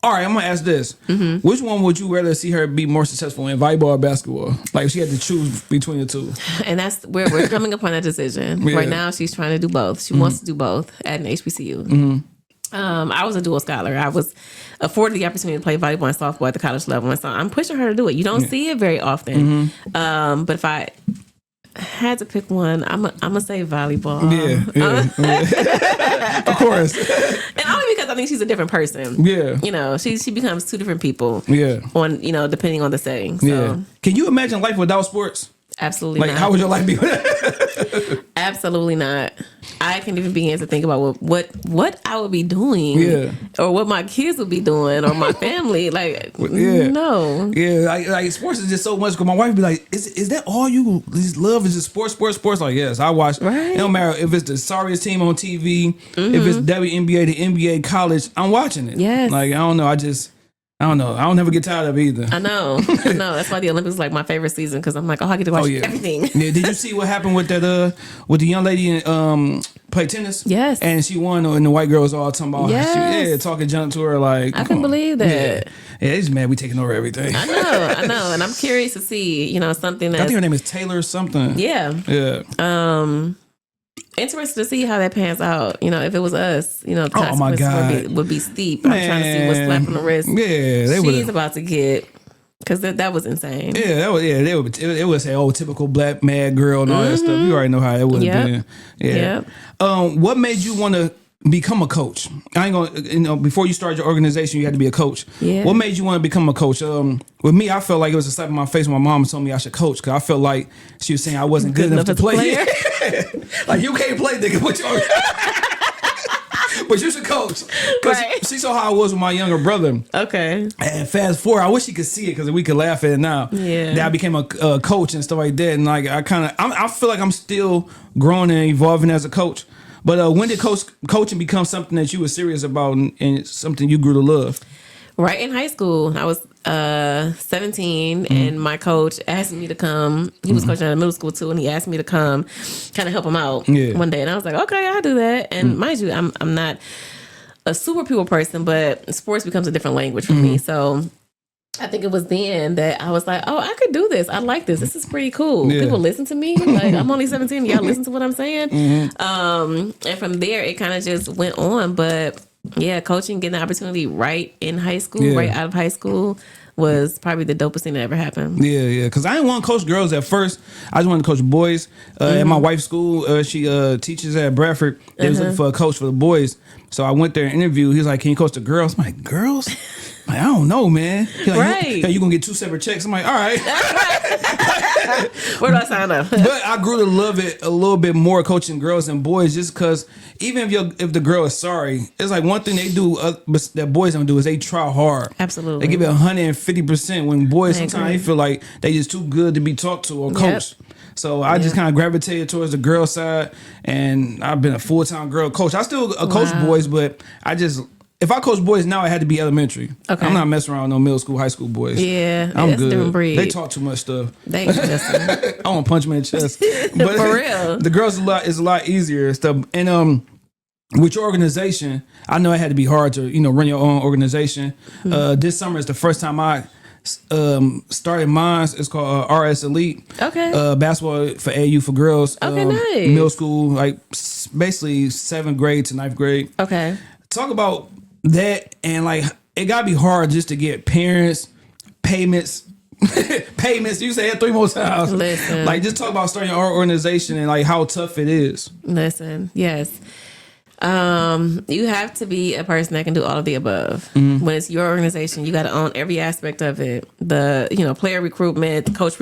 all right, I'm gonna ask this. Which one would you rather see her be more successful in, volleyball or basketball? Like, if she had to choose between the two. And that's where we're coming upon that decision. Right now, she's trying to do both. She wants to do both at an HBCU. I was a dual scholar. I was afforded the opportunity to play volleyball and softball at the college level. And so I'm pushing her to do it. You don't see it very often. But if I had to pick one, I'm gonna say volleyball. Of course. And only because I think she's a different person. Yeah. She becomes two different people. Yeah. On depending on the setting. So. Yeah. Can you imagine life without sports? Absolutely not. How would your life be? Absolutely not. I can't even begin to think about what I would be doing, or what my kids would be doing, or my family. Like, no. Yeah, like sports is just so much. Because my wife would be like, "Is that all you just love? Is just sports?" Like, yes, I watch. Right. It don't matter if it's the sorriest team on TV, if it's WNBA, the NBA, college. I'm watching it. Yes. Like, I don't know. I don't know. I don't never get tired of it either. I know. That's why the Olympics is like my favorite season, because I'm like, I get to watch everything. Yeah. Did you see what happened with that? With the young lady played tennis? Yes. And she won, and the white girl was all talking about talking junk to her. Like, I couldn't believe that. Yeah, they just mad we taking over everything. I know. And I'm curious to see, something that I think her name is Taylor something. Yeah. Yeah. Interested to see how that pans out. If it was us, the oh my God, would be steep. I'm trying to see what's slap on the wrist. Yeah, she's about to get, because that was insane. Yeah, it was say, typical black mad girl and all that stuff. You already know how it would have been. Yeah. What made you want to become a coach? I ain't gonna, before you started your organization, you had to be a coach. Yeah. What made you want to become a coach? With me, I felt like it was a slap in my face when my mom told me I should coach, because I felt like she was saying I wasn't good enough to play. Like, you can't play, nigga, but you should coach. Because she saw how I was with my younger brother. Okay. And fast forward, I wish she could see it, because we could laugh at it now. Yeah. That I became a coach and stuff like that. And like, I feel like I'm still growing and evolving as a coach. But when did coaching become something that you were serious about and something you grew to love? Right in high school. I was 17, and my coach asked me to come. He was coaching at middle school too, and he asked me to come kind of help him out one day. And I was like, okay, I'll do that. And mind you, I'm not a super people person, but sports becomes a different language for me. So I think it was then that I was like, oh, I could do this. I like this. This is pretty cool. Yeah. People listen to me. Like, I'm only 17. Y'all listen to what I'm saying. And from there, it kind of just went on. But yeah, coaching, getting the opportunity right in high school, right out of high school, was probably the dopest thing that ever happened. Yeah. Because I didn't want to coach girls at first. I just wanted to coach boys. At my wife's school, she teaches at Bradford. They was looking for a coach for the boys. So I went there and interviewed. He was like, can you coach the girls? I'm like, girls? Like, I don't know, man. He's like, you gonna get 2 separate checks. I'm like, all right. Where do I sign up? But I grew to love it a little bit more, coaching girls and boys, just because even if the girl is sorry, it's like one thing they do that boys don't do is they try hard. Absolutely. They give it 150%. When boys sometimes they feel like they just too good to be talked to or coached. So I just kind of gravitated towards the girl side, and I've been a full-time girl coach. I still coach boys, but if I coach boys now, it had to be elementary. Okay. I'm not messing around with no middle school, high school boys. Yeah, I'm good. Different breed. They talk too much stuff. I want to punch them in the chest. But for real, the girls is a lot easier and stuff. And with your organization, I know it had to be hard to, run your own organization. This summer is the first time I started mine. It's called RS Elite. Okay. Basketball for AU for girls. Okay, nice. Middle school, like basically 7th grade to 9th grade. Okay. Talk about that, and like it gotta be hard just to get parents, payments. You say it 3 more times. Listen. Like just talk about starting your own organization and like how tough it is. Listen, yes. You have to be a person that can do all of the above. When it's your organization, you got to own every aspect of it. The, player recruitment, coach,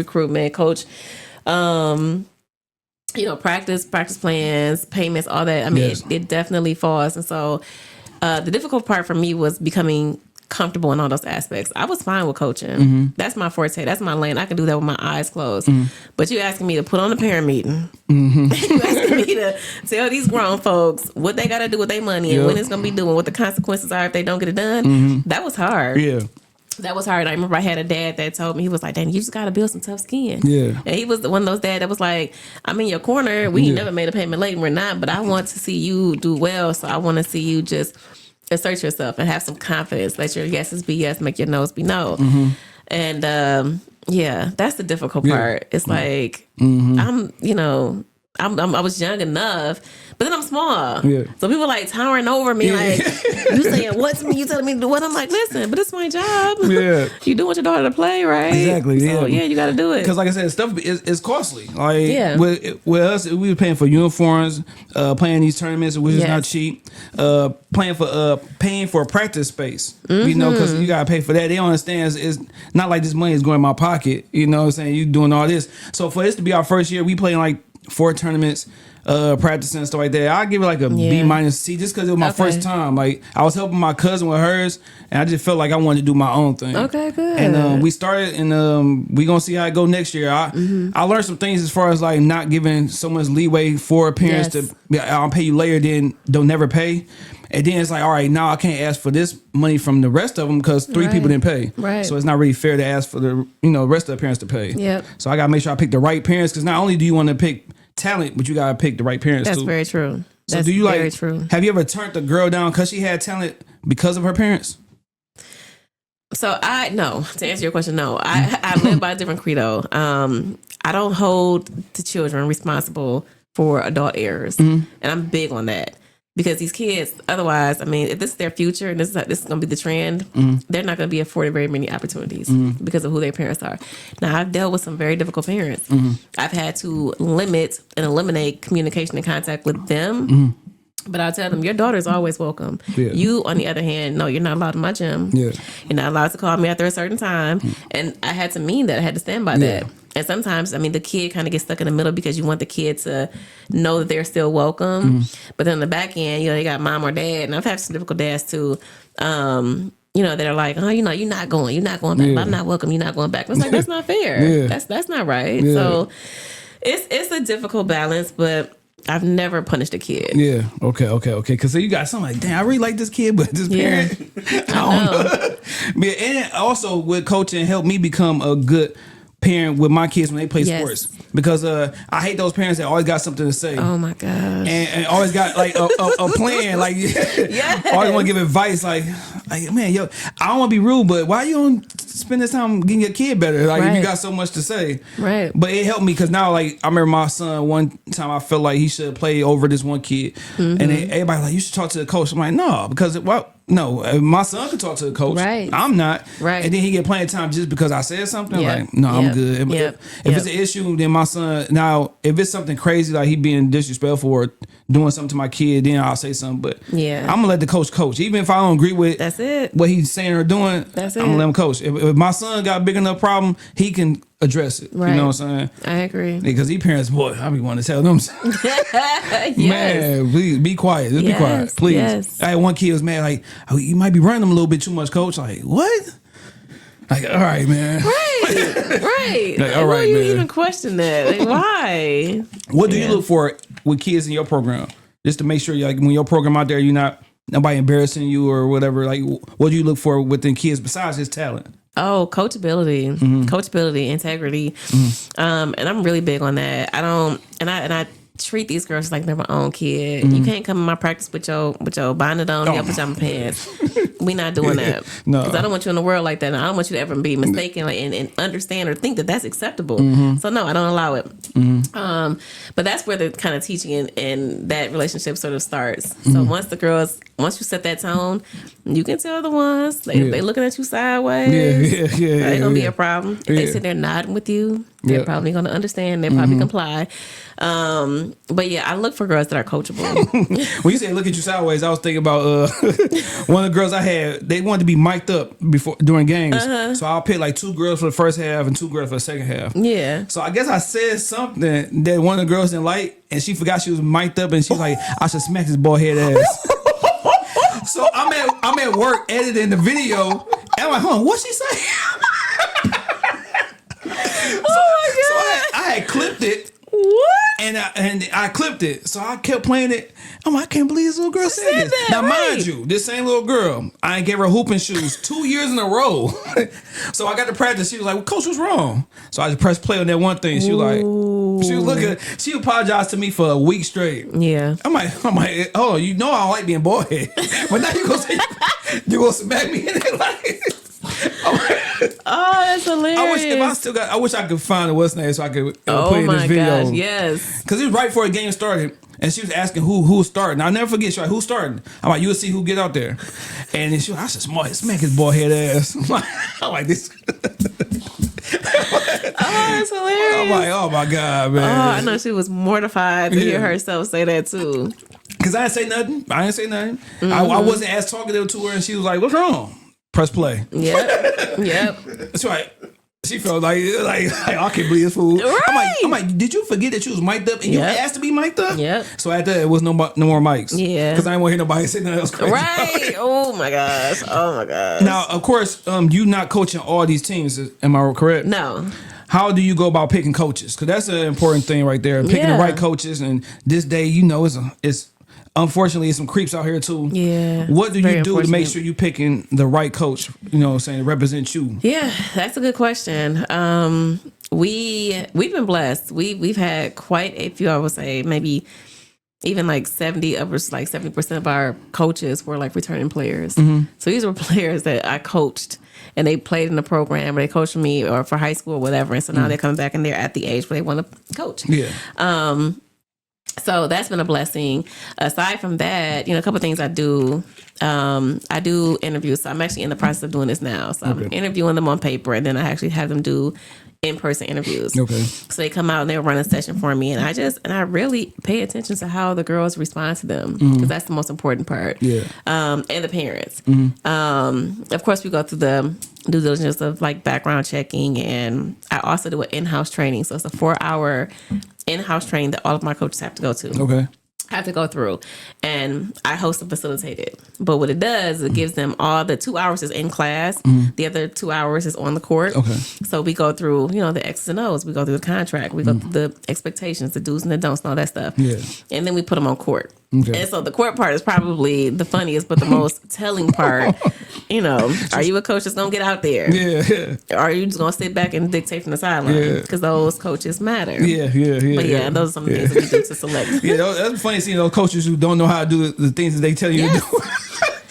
practice plans, payments, all that. I mean, Yes. it definitely falls. And so, the difficult part for me was becoming comfortable in all those aspects. I was fine with coaching. That's my forte. That's my lane. I can do that with my eyes closed. But you asking me to put on a parent meeting. You asking me to tell these grown folks what they got to do with their money and when it's going to be due and what the consequences are if they don't get it done. That was hard. Yeah. That was hard. I remember I had a dad that told me, he was like, Danny, you just got to build some tough skin. Yeah. And he was one of those dads that was like, I'm in your corner. We never made a payment late. We're not. But I want to see you do well. So I want to see you just assert yourself and have some confidence. Let your yeses be yes, make your no's be no. And that's the difficult part. It's like I was young enough, but then I'm small. Yeah. So people like towering over me, like, you saying what to me? You telling me to do what? I'm like, listen, but it's my job. Yeah. You do want your daughter to play, right? Exactly. So, you got to do it. Because like I said, stuff is costly. Like with us, we were paying for uniforms, playing these tournaments, which is not cheap. Paying for a practice space, because you gotta pay for that. They don't understand it's not like this money is going in my pocket. You know what I'm saying? You doing all this. So for this to be our first year, we playing like 4 tournaments, practicing and stuff like that. I'll give it like a B- C just because it was my first time. Like I was helping my cousin with hers, and I just felt like I wanted to do my own thing. Okay, good. And we started, and we gonna see how it go next year. I learned some things as far as like not giving so much leeway for parents to I'll pay you later, then don't never pay. And then it's like, all right, now I can't ask for this money from the rest of them because 3 people didn't pay. Right. So it's not really fair to ask for the rest of the parents to pay. Yep. So I gotta make sure I pick the right parents, because not only do you want to pick talent, but you gotta pick the right parents too. That's very true. So That's do you very true. Have you ever turned a girl down because she had talent because of her parents? So to answer your question, no. I live by a different credo. I don't hold the children responsible for adult errors, and I'm big on that. Because these kids, otherwise, I mean, if this is their future and this is going to be the trend, they're not going to be afforded very many opportunities because of who their parents are. Now, I've dealt with some very difficult parents. I've had to limit and eliminate communication and contact with them. But I'll tell them, your daughter's always welcome. Yeah. You, on the other hand, no, you're not allowed in my gym. Yeah. You're not allowed to call me after a certain time. And I had to mean that. I had to stand by that. And sometimes, I mean, the kid kind of gets stuck in the middle because you want the kid to know that they're still welcome. But then on the back end, they got mom or dad. And I've had some difficult dads too. That are like, oh, you're not going back. But I'm not welcome. You're not going back. It's like, that's not fair. That's not right. So it's a difficult balance, but I've never punished a kid. Yeah. Okay. Because you got something like, damn, I really like this kid, but this parent, I don't know. And also with coaching helped me become a good parent with my kids when they play sports, because I hate those parents that always got something to say. Oh my gosh. And always got like a plan, like always want to give advice, like man, yo, I don't want to be rude, but why you don't spend this time getting your kid better? Like if you got so much to say, right? But it helped me because now, like I remember my son one time I felt like he should play over this one kid, and everybody like, you should talk to the coach. I'm like, no, because no, my son could talk to the coach. Right. I'm not. Right. And then he get playing time just because I said something. Like, no, I'm good. If it's an issue, then my son, now, if it's something crazy, like he being disrespectful or doing something to my kid, then I'll say something. But I'm going to let the coach. Even if I don't agree with what he's saying or doing, I'm going to let him coach. If my son got a big enough problem, he can address it. Right. You know what I'm saying? I agree. Because these parents, boy, I be wanting to tell them. Man, please be quiet. Just be quiet. Please. Yes. I had one kid was mad, like, oh, you might be running them a little bit too much, coach. Like, what? Like, all right, man. Right. Like, all right, man. Why do you even question that? Like, why? What do you look for with kids in your program? Just to make sure, like, when your program out there, you're not nobody embarrassing you or whatever. Like, what do you look for within kids besides his talent? Oh, coachability, integrity. And I'm really big on that. I treat these girls like they're my own kid. You can't come in my practice with your bonnet on, your pajama pants. We not doing that. No. Because I don't want you in the world like that. And I don't want you to ever be mistaken and understand or think that that's acceptable. So no, I don't allow it. But that's where the kind of teaching and that relationship sort of starts. So once you set that tone, you can tell the ones they looking at you sideways. Ain't gonna be a problem. If they sit there nodding with you, they're probably gonna understand. They probably comply. But yeah, I look for girls that are coachable. When you say look at you sideways, I was thinking about one of the girls I had. They wanted to be mic'd up during games, so I'll pick like 2 girls for the first half and 2 girls for the second half. Yeah. So I guess I said something that one of the girls didn't like, and she forgot she was mic'd up, and she was like, "I should smack this bald head ass." So I'm at work editing the video, and I'm like, "Huh, what's she saying?" So I had clipped it. What? And I clipped it, so I kept playing it. I'm like, I can't believe this little girl said this. that, Now, right. mind you, this same little girl, I ain't gave her hooping shoes 2 years in a row. So I got to practice. She was like, well, Coach, what's wrong? So I just pressed play on that one thing. She was looking. She apologized to me for a week straight. Yeah. I'm like, oh, you know I don't like being bald head, but now you gonna say you gonna smack me in it like. Oh, that's hilarious. I wish I could find a what's name so I could put Oh in this my video. gosh, yes. Because it was right before the game started, and she was asking who's starting. I'll never forget. She was like, who's starting? I'm like, you'll see who get out there. And then she was like, I should smack his bald head ass. I'm like this. Oh, that's hilarious. I'm like, oh my God, man. Oh, I know she was mortified to hear herself say that too. Because I didn't say nothing. I wasn't as talkative to her, and she was like, what's wrong? Press play. Yep. That's right. She felt like I can't believe this fool. Right. I'm like, did you forget that you was mic'd up and you asked to be mic'd up? Yep. So after that, it was no more mics. Yeah. Because I didn't want to hear nobody say nothing else crazy. Right. Oh my gosh. Now, of course, you not coaching all these teams. Am I correct? No. How do you go about picking coaches? Because that's an important thing right there. Picking the right coaches. And this day, it's unfortunately, some creeps out here too. Yeah. What do you do to make sure you're picking the right coach, to represent you? Yeah, that's a good question. We've been blessed. We've had quite a few, I would say, maybe even like 70% of our coaches were like returning players. So these were players that I coached and they played in the program or they coached me or for high school or whatever. And so now they're coming back and they're at the age where they want to coach. Yeah. So that's been a blessing. Aside from that, a couple of things I do. I do interviews. So I'm actually in the process of doing this now. So I'm interviewing them on paper, and then I actually have them do in-person interviews. Okay. So they come out and they'll run a session for me, and I really pay attention to how the girls respond to them because that's the most important part. Yeah. And the parents. Of course, we go through the due diligence of like background checking, and I also do an in-house training. So it's a 4-hour in-house training that all of my coaches have to go to. Okay. Have to go through, and I host and facilitate it. But what it does, it gives them all the 2 hours is in class. The other 2 hours is on the court. Okay. So we go through, the X's and O's. We go through the contract. We go through the expectations, the do's and the don'ts, and all that stuff. Yeah. And then we put them on court. Okay. And so the court part is probably the funniest, but the most telling part. Are you a coach that's gonna get out there? Yeah. Or are you just gonna sit back and dictate from the sideline? Because those coaches matter. Yeah. But those are some things that we do to select. Yeah, that's funny seeing those coaches who don't know how to do the things that they tell you to do.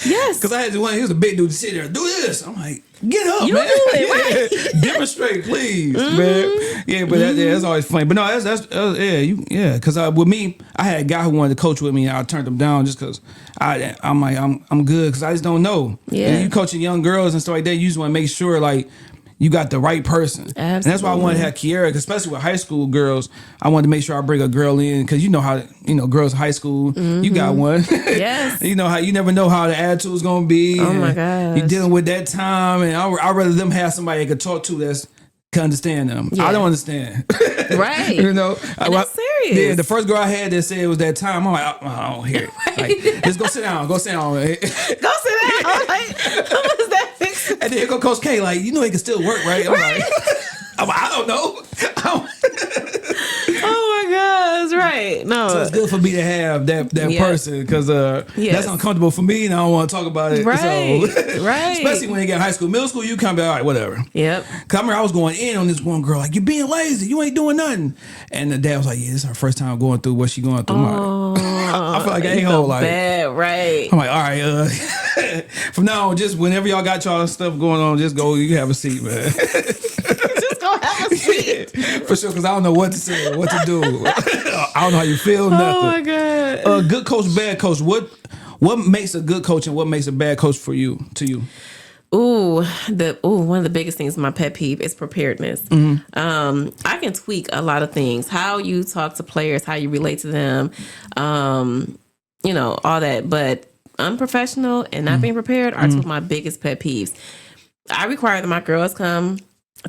Yes. Because I had one, he was a big dude to sit there, do this. I'm like, get up, man. Do it, right? Demonstrate, please, man. Yeah, but that's always funny. But no, that's because with me, I had a guy who wanted to coach with me, and I turned him down just because I'm like, I'm good because I just don't know. Yeah. And you coaching young girls and stuff like that, you just want to make sure like you got the right person. Absolutely. And that's why I wanted to have Kiera, especially with high school girls. I wanted to make sure I bring a girl in because you know how girls in high school. You got one. Yes. You know how you never know how the attitude's gonna be. Oh my gosh. You're dealing with that time, and I'd rather them have somebody they could talk to that can understand them. Yeah. I don't understand. Right. And that's serious. Yeah. The first girl I had that said it was that time. I'm like, I don't hear it. Right. Like, just go sit down. Go sit down. Go sit down. I'm like, how does that fix it? And then here go Coach K. Like, it can still work, right? I'm like, I don't know. Oh my gosh, right. No. So it's good for me to have that Yeah. person because Yes. that's uncomfortable for me and I don't want to talk about it. Right. So, Right. Especially when you get high school. Middle school, you kind of be all right, whatever. Yep. Cause I remember I was going in on this one girl, like, you're being lazy, you ain't doing nothing. And the dad was like, yeah, this is her first time going through what she going through. I'm like, I feel like I ain't hold like bad, right. I'm like, all right, from now on, just whenever y'all got y'all stuff going on, just go, you can have a seat, man. Just go have a seat. For sure, because I don't know what to say or what to do. I don't know how you feel, nothing. Oh my God. Good coach, bad coach. What makes a good coach and what makes a bad coach to you? One of the biggest things, my pet peeve, is preparedness. I can tweak a lot of things. How you talk to players, how you relate to them, all that. But unprofessional and not being prepared are two of my biggest pet peeves. I require that my girls come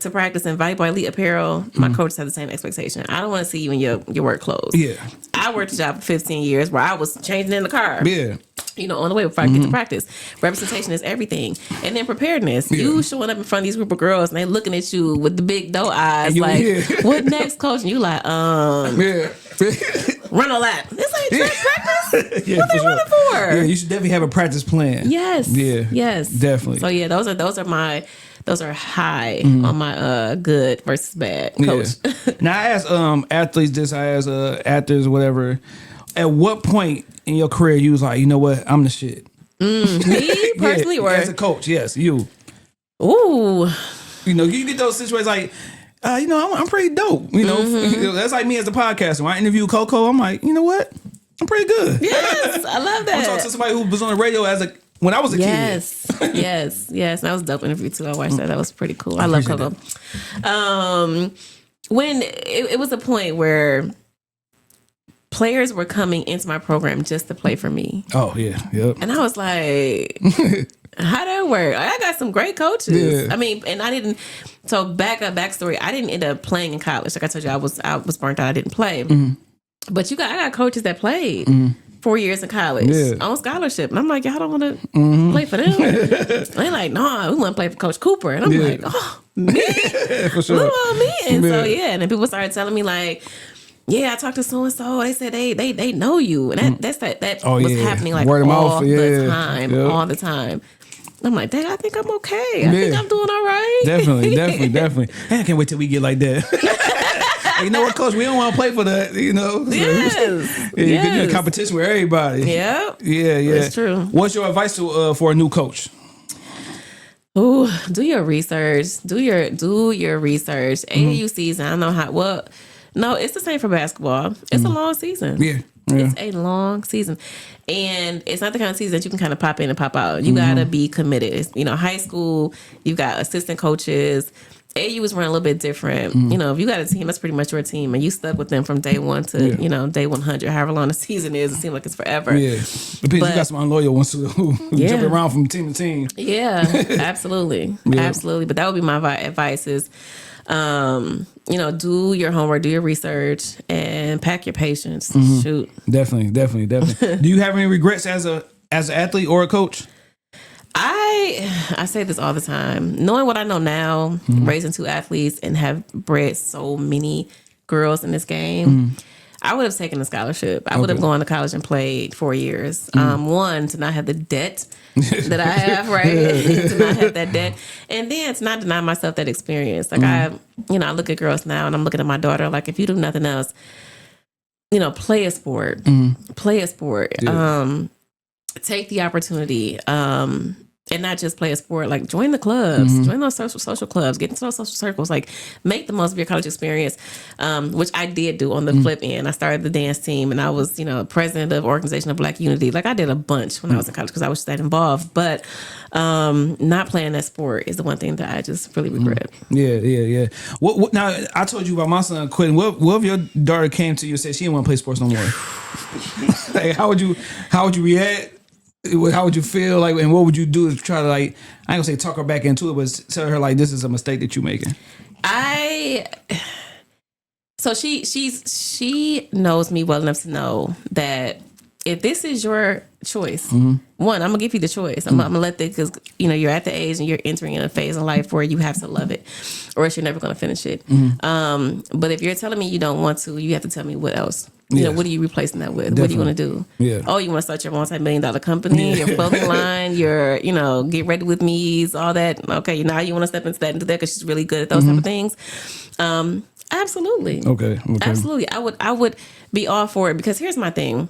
to practice in Volleyball Elite apparel. My coaches have the same expectation. I don't want to see you in your work clothes. Yeah. I worked a job for 15 years where I was changing in the car. Yeah. On the way before I get to practice. Representation is everything. And then preparedness. Yeah. You showing up in front of these group of girls and they looking at you with the big doe eyes what next, coach? And you like, Yeah. run a lap. It's like track practice? Yeah, What they running for? Yeah, you should definitely have a practice plan. Yes. Yeah. Yes. Definitely. So yeah, those are high on my good versus bad coach. Yeah. Now I ask athletes this, I ask actors, whatever. At what point in your career you was like, you know what, I'm the shit? Me personally, yeah, or as a coach, yes, you. Ooh. You get those situations like, I'm pretty dope. That's like me as a podcaster. When I interview Coco, I'm like, you know what, I'm pretty good. Yes, I love that. I'm talking to somebody who was on the radio when I was a kid. Yes. That was a dope interview too. I watched that. That was pretty cool. I love Coco. When it was a point where players were coming into my program just to play for me. Oh yeah, yep. And I was like, how that work? I got some great coaches. Yeah. I mean, and I didn't. So backstory. I didn't end up playing in college. Like I told you, I was burnt out. I didn't play. But I got coaches that played 4 years in college on scholarship, and I'm like, y'all don't want to play for them. They like, no, we want to play for Coach Cooper, and I'm like, oh, me, for sure. what about me? And so and then people started telling me like, yeah, I talked to so and so. They said they know you, and that was happening like Word of all mouth, the time, all the time. I'm like, dang, I think I'm okay. I think I'm doing all right. Definitely. Hey, I can't wait till we get like that. You know what, coach? We don't want to play for that. Yes. You're in competition with everybody. Yeah. Yeah. That's true. What's your advice for a new coach? Ooh, do your research. Do your research. AAU season. I don't know how. Well, no, it's the same for basketball. It's a long season. Yeah. It's a long season. And it's not the kind of season that you can kind of pop in and pop out. You got to be committed. It's, high school, you got assistant coaches. AU is run a little bit different. If you got a team, that's pretty much your team. And you stuck with them from day one to, day 100. However long the season is, it seems like it's forever. Yeah. But you got some unloyal ones who jump around from team to team. Yeah, absolutely. Absolutely. But that would be my advice is, do your homework, do your research, and pack your patience. Shoot. Definitely. Do you have any regrets as an athlete or a coach? I say this all the time. Knowing what I know now, raising two athletes and have bred so many girls in this game, I would have taken a scholarship. I would have gone to college and played 4 years. One, to not have the debt that I have, right? To not have that debt. And then to not deny myself that experience. Like I look at girls now and I'm looking at my daughter, like if you do nothing else, play a sport. Play a sport. Yeah. Take the opportunity. And not just play a sport, like join the clubs, join those social clubs, get into those social circles, like make the most of your college experience, which I did do on the flip end. I started the dance team and I was, president of Organization of Black Unity. Like I did a bunch when I was in college because I was that involved, but not playing that sport is the one thing that I just really regret. Yeah. What now, I told you about my son quitting. What if your daughter came to you and said she didn't want to play sports no more? Like, how would you react? How would you feel like, and what would you do to try to I ain't gonna say talk her back into it, but tell her like this is a mistake that you're making? So she knows me well enough to know that if this is your choice, one, I'm gonna give you the choice. I'm gonna let because you're at the age and you're entering in a phase in life where you have to love it, or else you're never gonna finish it. But if you're telling me you don't want to, you have to tell me what else You know, what are you replacing that with? Definitely. What do you want to do? Yeah. Oh, you want to start your multi-million-dollar company, your clothing line, your, you know, get ready with me's, all that. Okay, now you want to step into that because she's really good at those type of things. Absolutely. Okay. Absolutely. I would be all for it because here's my thing.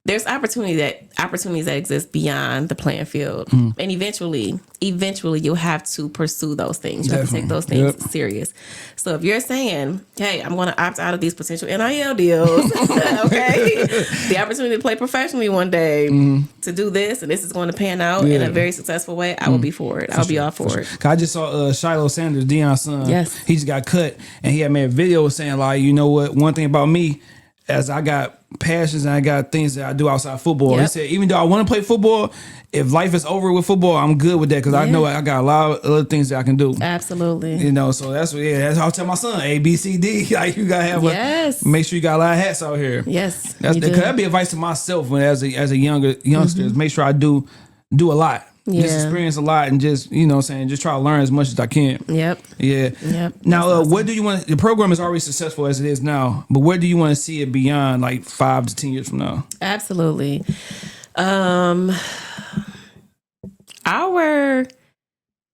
There's opportunities that exist beyond the playing field, and eventually you'll have to pursue those things. You have to take those things serious. So if you're saying, "Hey, I'm going to opt out of these potential NIL deals," okay, the opportunity to play professionally one day, to do this, and this is going to pan out in a very successful way, I will be for it. I'll be all for it. I just saw Shiloh Sanders, Deion's son. Yes. He just got cut, and he had made a video saying like, you know what? One thing about me, as I got passions and I got things that I do outside football. He said, even though I want to play football, if life is over with football, I'm good with that because I know I got a lot of other things that I can do. Absolutely. You know, so that's how I tell my son, A, B, C, D. Like you gotta have make sure you got a lot of hats out here. Yes. That'd be advice to myself when as a youngster. Make sure I do a lot. Just experience a lot and just, you know what I'm saying, just try to learn as much as I can. Yep. Yeah. Yep. Now, what do you want? The program is already successful as it is now, but where do you want to see it beyond like 5 to 10 years from now? Absolutely. Our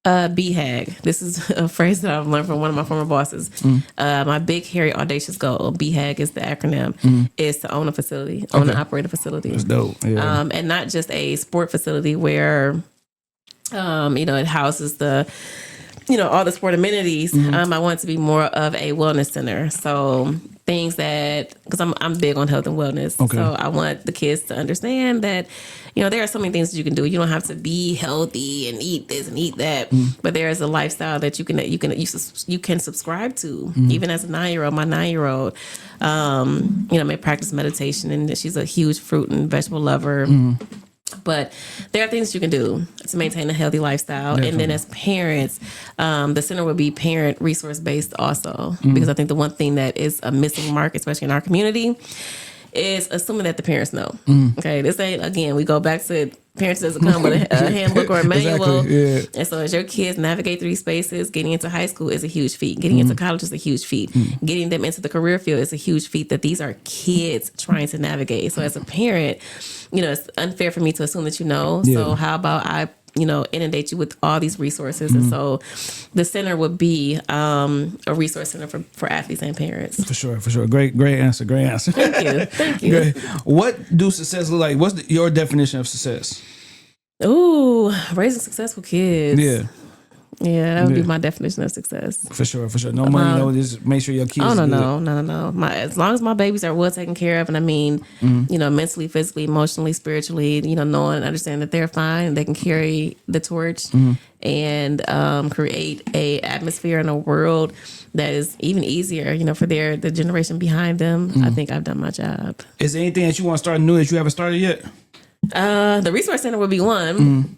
BHAG, this is a phrase that I've learned from one of my former bosses. My big, hairy, audacious goal, BHAG is the acronym, is to own a facility, own and operate a facility. That's dope. Yeah. And not just a sport facility where, you know, it houses the, you know, all the sport amenities. I want it to be more of a wellness center. So things that, because I'm big on health and wellness. Okay. So I want the kids to understand that, you know, there are so many things that you can do. You don't have to be healthy and eat this and eat that, but there is a lifestyle that you can subscribe to. Even as a 9-year-old, my 9-year-old, you know, may practice meditation, and she's a huge fruit and vegetable lover. But there are things you can do to maintain a healthy lifestyle. Definitely. And then as parents, the center will be parent resource based also. Because I think the one thing that is a missing mark, especially in our community, is assuming that the parents know. Okay, this ain't, again, we go back to parents doesn't come with a handbook or a manual. Exactly, And so as your kids navigate through these spaces, getting into high school is a huge feat. Getting into college is a huge feat. Getting them into the career field is a huge feat, that these are kids trying to navigate. So as a parent, you know, it's unfair for me to assume that you know. So how about I, you know, inundate you with all these resources. And so the center would be a resource center for athletes and parents. For sure. Great answer. Thank you. Great. What do success look like? What's your definition of success? Ooh, raising successful kids. Yeah, that would be my definition of success. For sure. No money, no, just make sure your kids no, good. No. As long as my babies are well taken care of, and I mean, you know, mentally, physically, emotionally, spiritually, you know, knowing and understanding that they're fine, they can carry the torch and create a atmosphere in a world that is even easier, you know, for the generation behind them. I think I've done my job. Is there anything that you want to start new that you haven't started yet? The resource center would be one.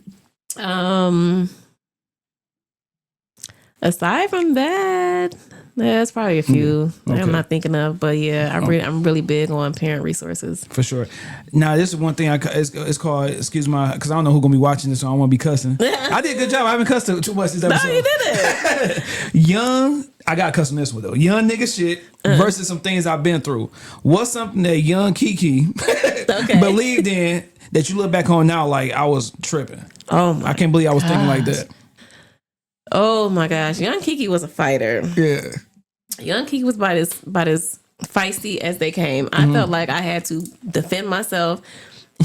Aside from that, there's probably a few that I'm not thinking of, but I'm really big on parent resources. For sure. Now, this is one thing it's called, excuse my, because I don't know who's gonna be watching this, so I don't want to be cussing. I did a good job. I haven't cussed too much this episode. No, you didn't. I got cussed on this one though. Young nigga shit versus some things I've been through. What's something that young Kiki believed in that you look back on now like I was tripping? I can't believe I was thinking like that. Oh my gosh, young Kiki was a fighter. Yeah, young Kiki was about as feisty as they came. I felt like I had to defend myself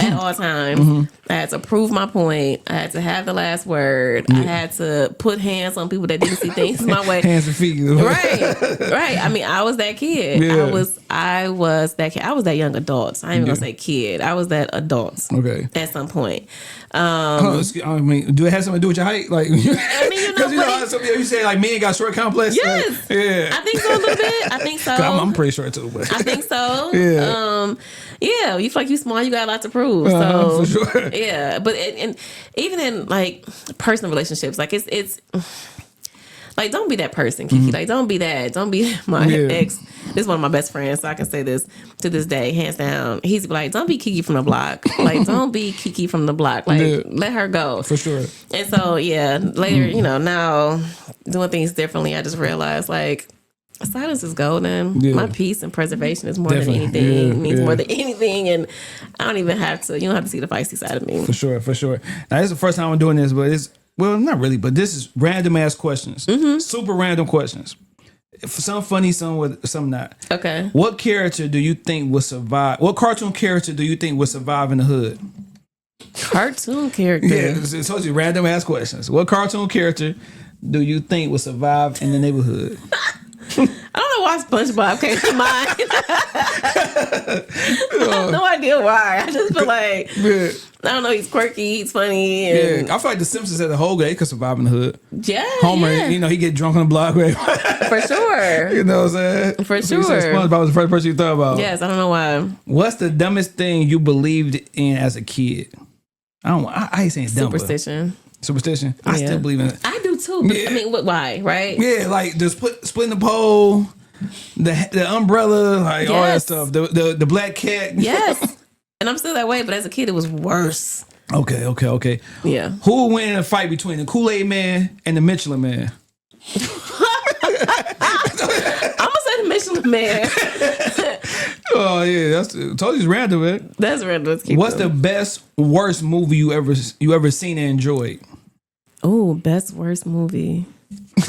at all times. I had to prove my point. I had to have the last word. I had to put hands on people that didn't see things my way. Hands and feet. Right. I mean, I was that kid. Yeah. I was that kid. I was that young adult. So I ain't even gonna say kid. I was that adult. Okay. At some point. I mean, do it have something to do with your height? Like, because you know how some people you say like men got short complex. Yes. Like, yeah. I think so a little bit. I think so. I'm pretty short too. But. I think so. Yeah. Yeah. You feel like you small. You got a lot to prove. For sure. Yeah. But and even in like personal relationships, like it's. Like, don't be that person, Kiki. Like, don't be that. Don't be my ex. This is one of my best friends, so I can say this to this day, hands down. He's like, don't be Kiki from the block. Like, don't be Kiki from the block. Like, let her go. For sure. And so, later, you know, now doing things differently, I just realized, like, Silence is golden. Yeah. My peace and preservation is more Definitely. than anything. Yeah, Means yeah. more than anything, and I don't even have to. You don't have to see the feisty side of me. For sure. Now, this is the first time I'm doing this, but it's, well, not really, but this is random ass questions. Super random questions. Some funny, some not. Okay. What character do you think would survive? What cartoon character do you think would survive in the hood? Cartoon character. Yeah, it's supposed to be random ass questions. What cartoon character do you think would survive in the neighborhood? I don't know why SpongeBob came to mind. I have no idea why. I just feel like Yeah. I don't know. He's quirky. He's funny. And I feel like the Simpsons as a whole, they could survive in the hood. yeah, Homer, yeah, you know, he get drunk on the block. Right? for sure. You know what I'm saying? For So you said sure. SpongeBob was the first person you thought about. Yes, I don't know why. What's the dumbest thing you believed in as a kid? I ain't saying dumb. but- Superstition. Superstition. I Yeah. still believe in it. I do too. But Yeah. I mean, why? Right? Yeah, like the splitting the pole, the umbrella, like all that Yes. stuff. The black cat. Yes. And I'm still that way. But as a kid, it was worse. Okay. Yeah. Who would win in a fight between the Kool-Aid Man and the Michelin Man? I'm gonna say the Michelin Man. Oh yeah, told you it's random, man. That's random. Let's keep What's the best, worst movie you ever seen and enjoyed? Oh, best worst movie?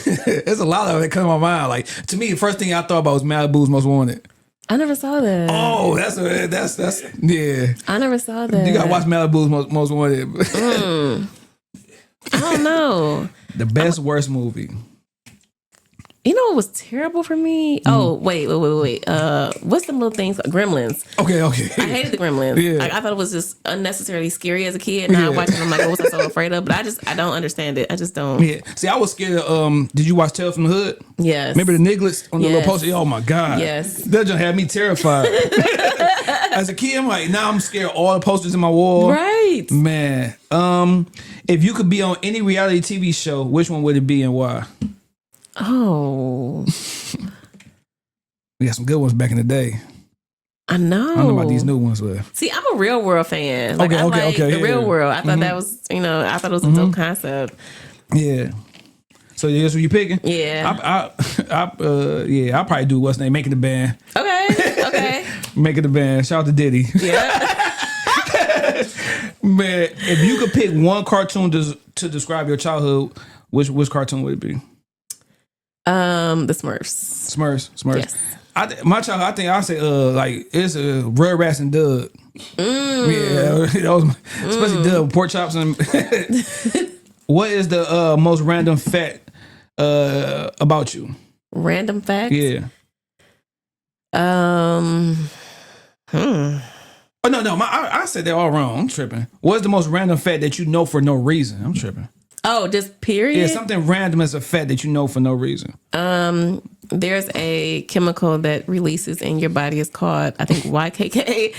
There's a lot of it that come to my mind. Like, to me, the first thing I thought about was Malibu's Most Wanted. I never saw that. Oh, that's yeah. I never saw that. You gotta watch Malibu's Most Wanted. I don't know. The best, worst movie. You know what was terrible for me? Oh, wait. What's the little things? Gremlins. Okay. I hated the Gremlins. Yeah. Like, I thought it was just unnecessarily scary as a kid. Now I watch it, I'm like, what was I so afraid of? But I don't understand it. I just don't. Yeah. See, I was scared of, did you watch Tales from the Hood? Yes. Remember the Nigglets on the little Yes. poster? Oh my God. Yes. That just had me terrified. As a kid, I'm like, now I'm scared of all the posters in my wall. Right. Man. If you could be on any reality TV show, which one would it be and why? Oh. We got some good ones back in the day. I know. I don't know about these new ones, but See, I'm a Real World fan. Like, Okay, I okay, like okay, the yeah. Real World. I thought that was, I thought it was a dope concept. yeah. So that's what you picking? Yeah. I'll probably do what's name, Making the Band. Okay. Making the Band. Shout out to Diddy. Yeah. Man, if you could pick one cartoon to describe your childhood, which cartoon would it be? The Smurfs. Smurfs. Yes. My childhood, I think I'll say like it's a Rugrats and Doug. Yeah, that was especially Doug, pork chops and. What is the most random fact about you? Random fact? Yeah. Oh no, I said they're all wrong. I'm tripping. What's the most random fact that you know for no reason? I'm tripping. Oh, just period? Yeah, something random is a fact that you know for no reason. There's a chemical that releases in your body. It's called, I think, YKK.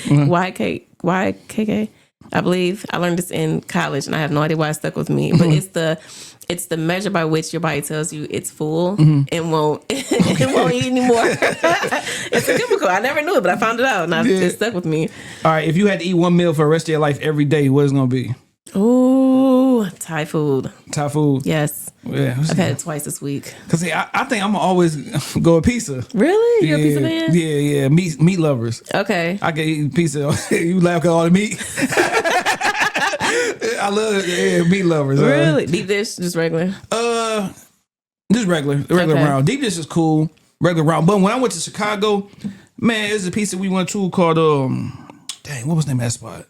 YKK, I believe. I learned this in college, and I have no idea why it stuck with me. But it's the measure by which your body tells you it's full and won't eat anymore. It's a chemical. I never knew it, but I found it out, and it stuck with me. All right, if you had to eat one meal for the rest of your life every day, what is it gonna be? Ooh, Thai food. Thai food. Yes. Yeah. I've had it twice this week. Cause see, I think I'm gonna always go with pizza. Really? You're a pizza man? Yeah. Meat lovers. Okay. I can eat pizza. You laugh at all the meat. I love meat lovers. Really? Deep dish, just regular? Just regular round. Deep dish is cool. Regular round. But when I went to Chicago, man, there's a pizza we went to called what was the name of that spot?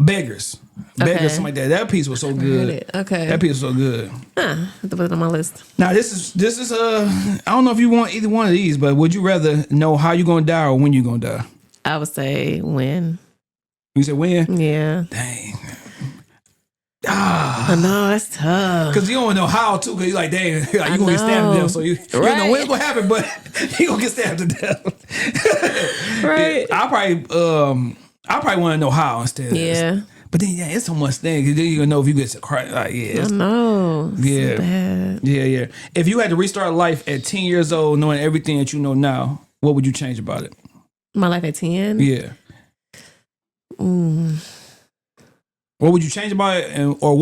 Beggars, something like that. That piece was so good. Okay. That piece was so good. I have to put it on my list. Now this is I don't know if you want either one of these, but would you rather know how you gonna die or when you gonna die? I would say when. You said when? Yeah. Dang. I know, that's tough. Because you don't know how to, because you're like, dang, like, you gonna get stabbed to death, so you don't know when it's gonna happen, but you gonna get stabbed to death. Right. Yeah, I probably want to know how instead. Yeah. But then, it's so much thing. Then you gonna know if you get to cry. Like, I know. Yeah. So bad. Yeah. If you had to restart life at 10 years old, knowing everything that you know now, what would you change about it? My life at 10? Yeah. What would you change about it, or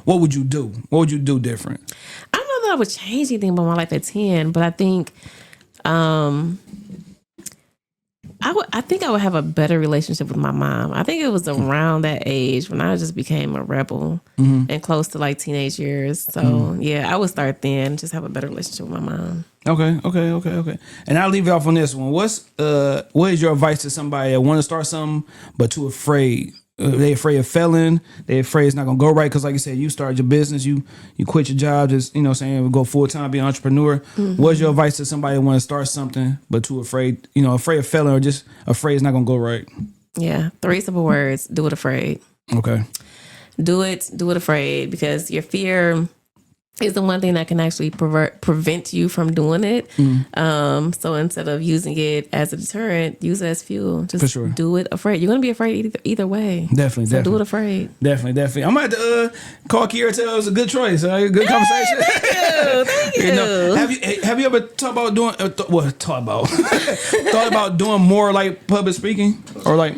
what would you do? What would you do different? I don't know that I would change anything about my life at 10, but I think I think I would have a better relationship with my mom. I think it was around that age when I just became a rebel and close to like teenage years. So yeah, I would start then, just have a better relationship with my mom. Okay. And I'll leave you off on this one. What is your advice to somebody that want to start something but too afraid? They afraid of failing. They afraid it's not gonna go right because, like you said, you started your business, you quit your job, just go full time, be an entrepreneur. What's your advice to somebody that want to start something but too afraid? Afraid of failing or just afraid it's not gonna go right. Yeah, 3 simple words: do it afraid. Okay. Do it afraid, because your fear is the one thing that can actually prevent you from doing it. So instead of using it as a deterrent, use it as fuel. Just do it afraid. You're going to be afraid either way. Definitely. Do it afraid. Definitely. I'm going to have to call Kiera, tell it was a good choice. Good conversation. Thank you. Have you ever thought about doing, thought about doing more like public speaking or like...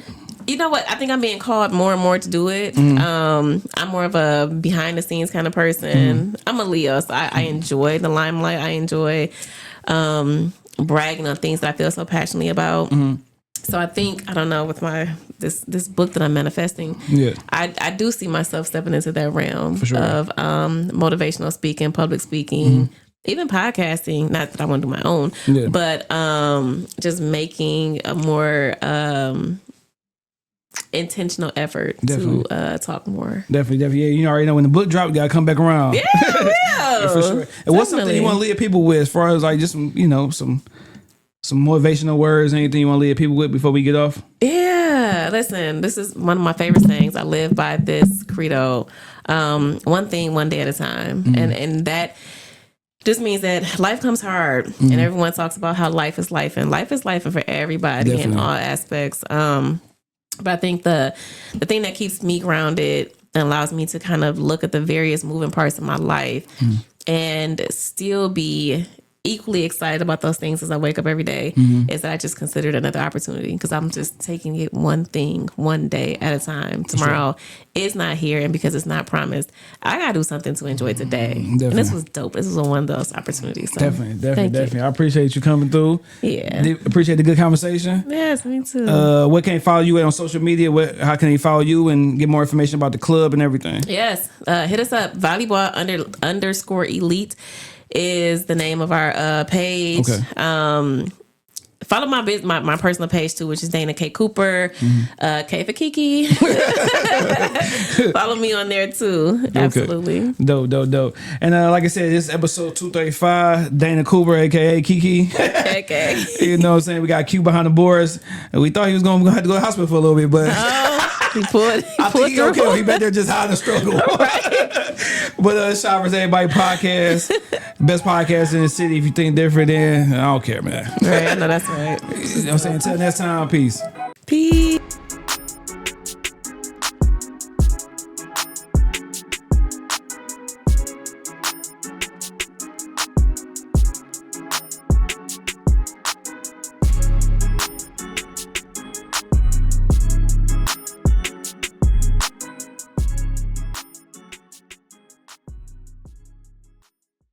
You know what? I think I'm being called more and more to do it. I'm more of a behind the scenes kind of person. I'm a Leo, so I enjoy the limelight. I enjoy bragging on things that I feel so passionately about. So I think, I don't know, with my this book that I'm manifesting, I do see myself stepping into that realm of motivational speaking, public speaking, even podcasting. Not that I want to do my own, but just making a more intentional effort to talk more. Definitely. Yeah, you already know when the book drops, you gotta come back around. Yeah, for sure. And what's something you want to leave people with, as far as like just some motivational words, anything you want to leave people with before we get off? Yeah, listen, this is one of my favorite things. I live by this credo: one thing, one day at a time, and that just means that life comes hard, and everyone talks about how life is life, and life is life for everybody in all aspects. But I think the thing that keeps me grounded and allows me to kind of look at the various moving parts of my life and still be equally excited about those things as I wake up every day is that I just consider it another opportunity, because I'm just taking it one thing, one day at a time. Tomorrow is not here, and because it's not promised, I gotta do something to enjoy today. And this was dope. This was one of those opportunities. So definitely. I appreciate you coming through. Yeah. Appreciate the good conversation. Yes, me too. What can they follow you at on social media? How can they follow you and get more information about the club and everything? Yes. Hit us up. Volleyball _elite is the name of our page. Okay. Follow my personal page too, which is Dana K. Cooper, K for Kiki. Follow me on there too. Absolutely. Okay. Dope. And like I said, this is episode 235. Dana Cooper, aka Kiki. Okay. You know what I'm saying? We got Q behind the boards. And we thought he was going to have to go to the hospital for a little bit, but he pulled he okay. He back there just hiding the struggle. But Shoppers Everybody podcast, best podcast in the city. If you think different, then I don't care, man. Right, I know that's right. You know what I'm saying? Until next time, peace. Peace.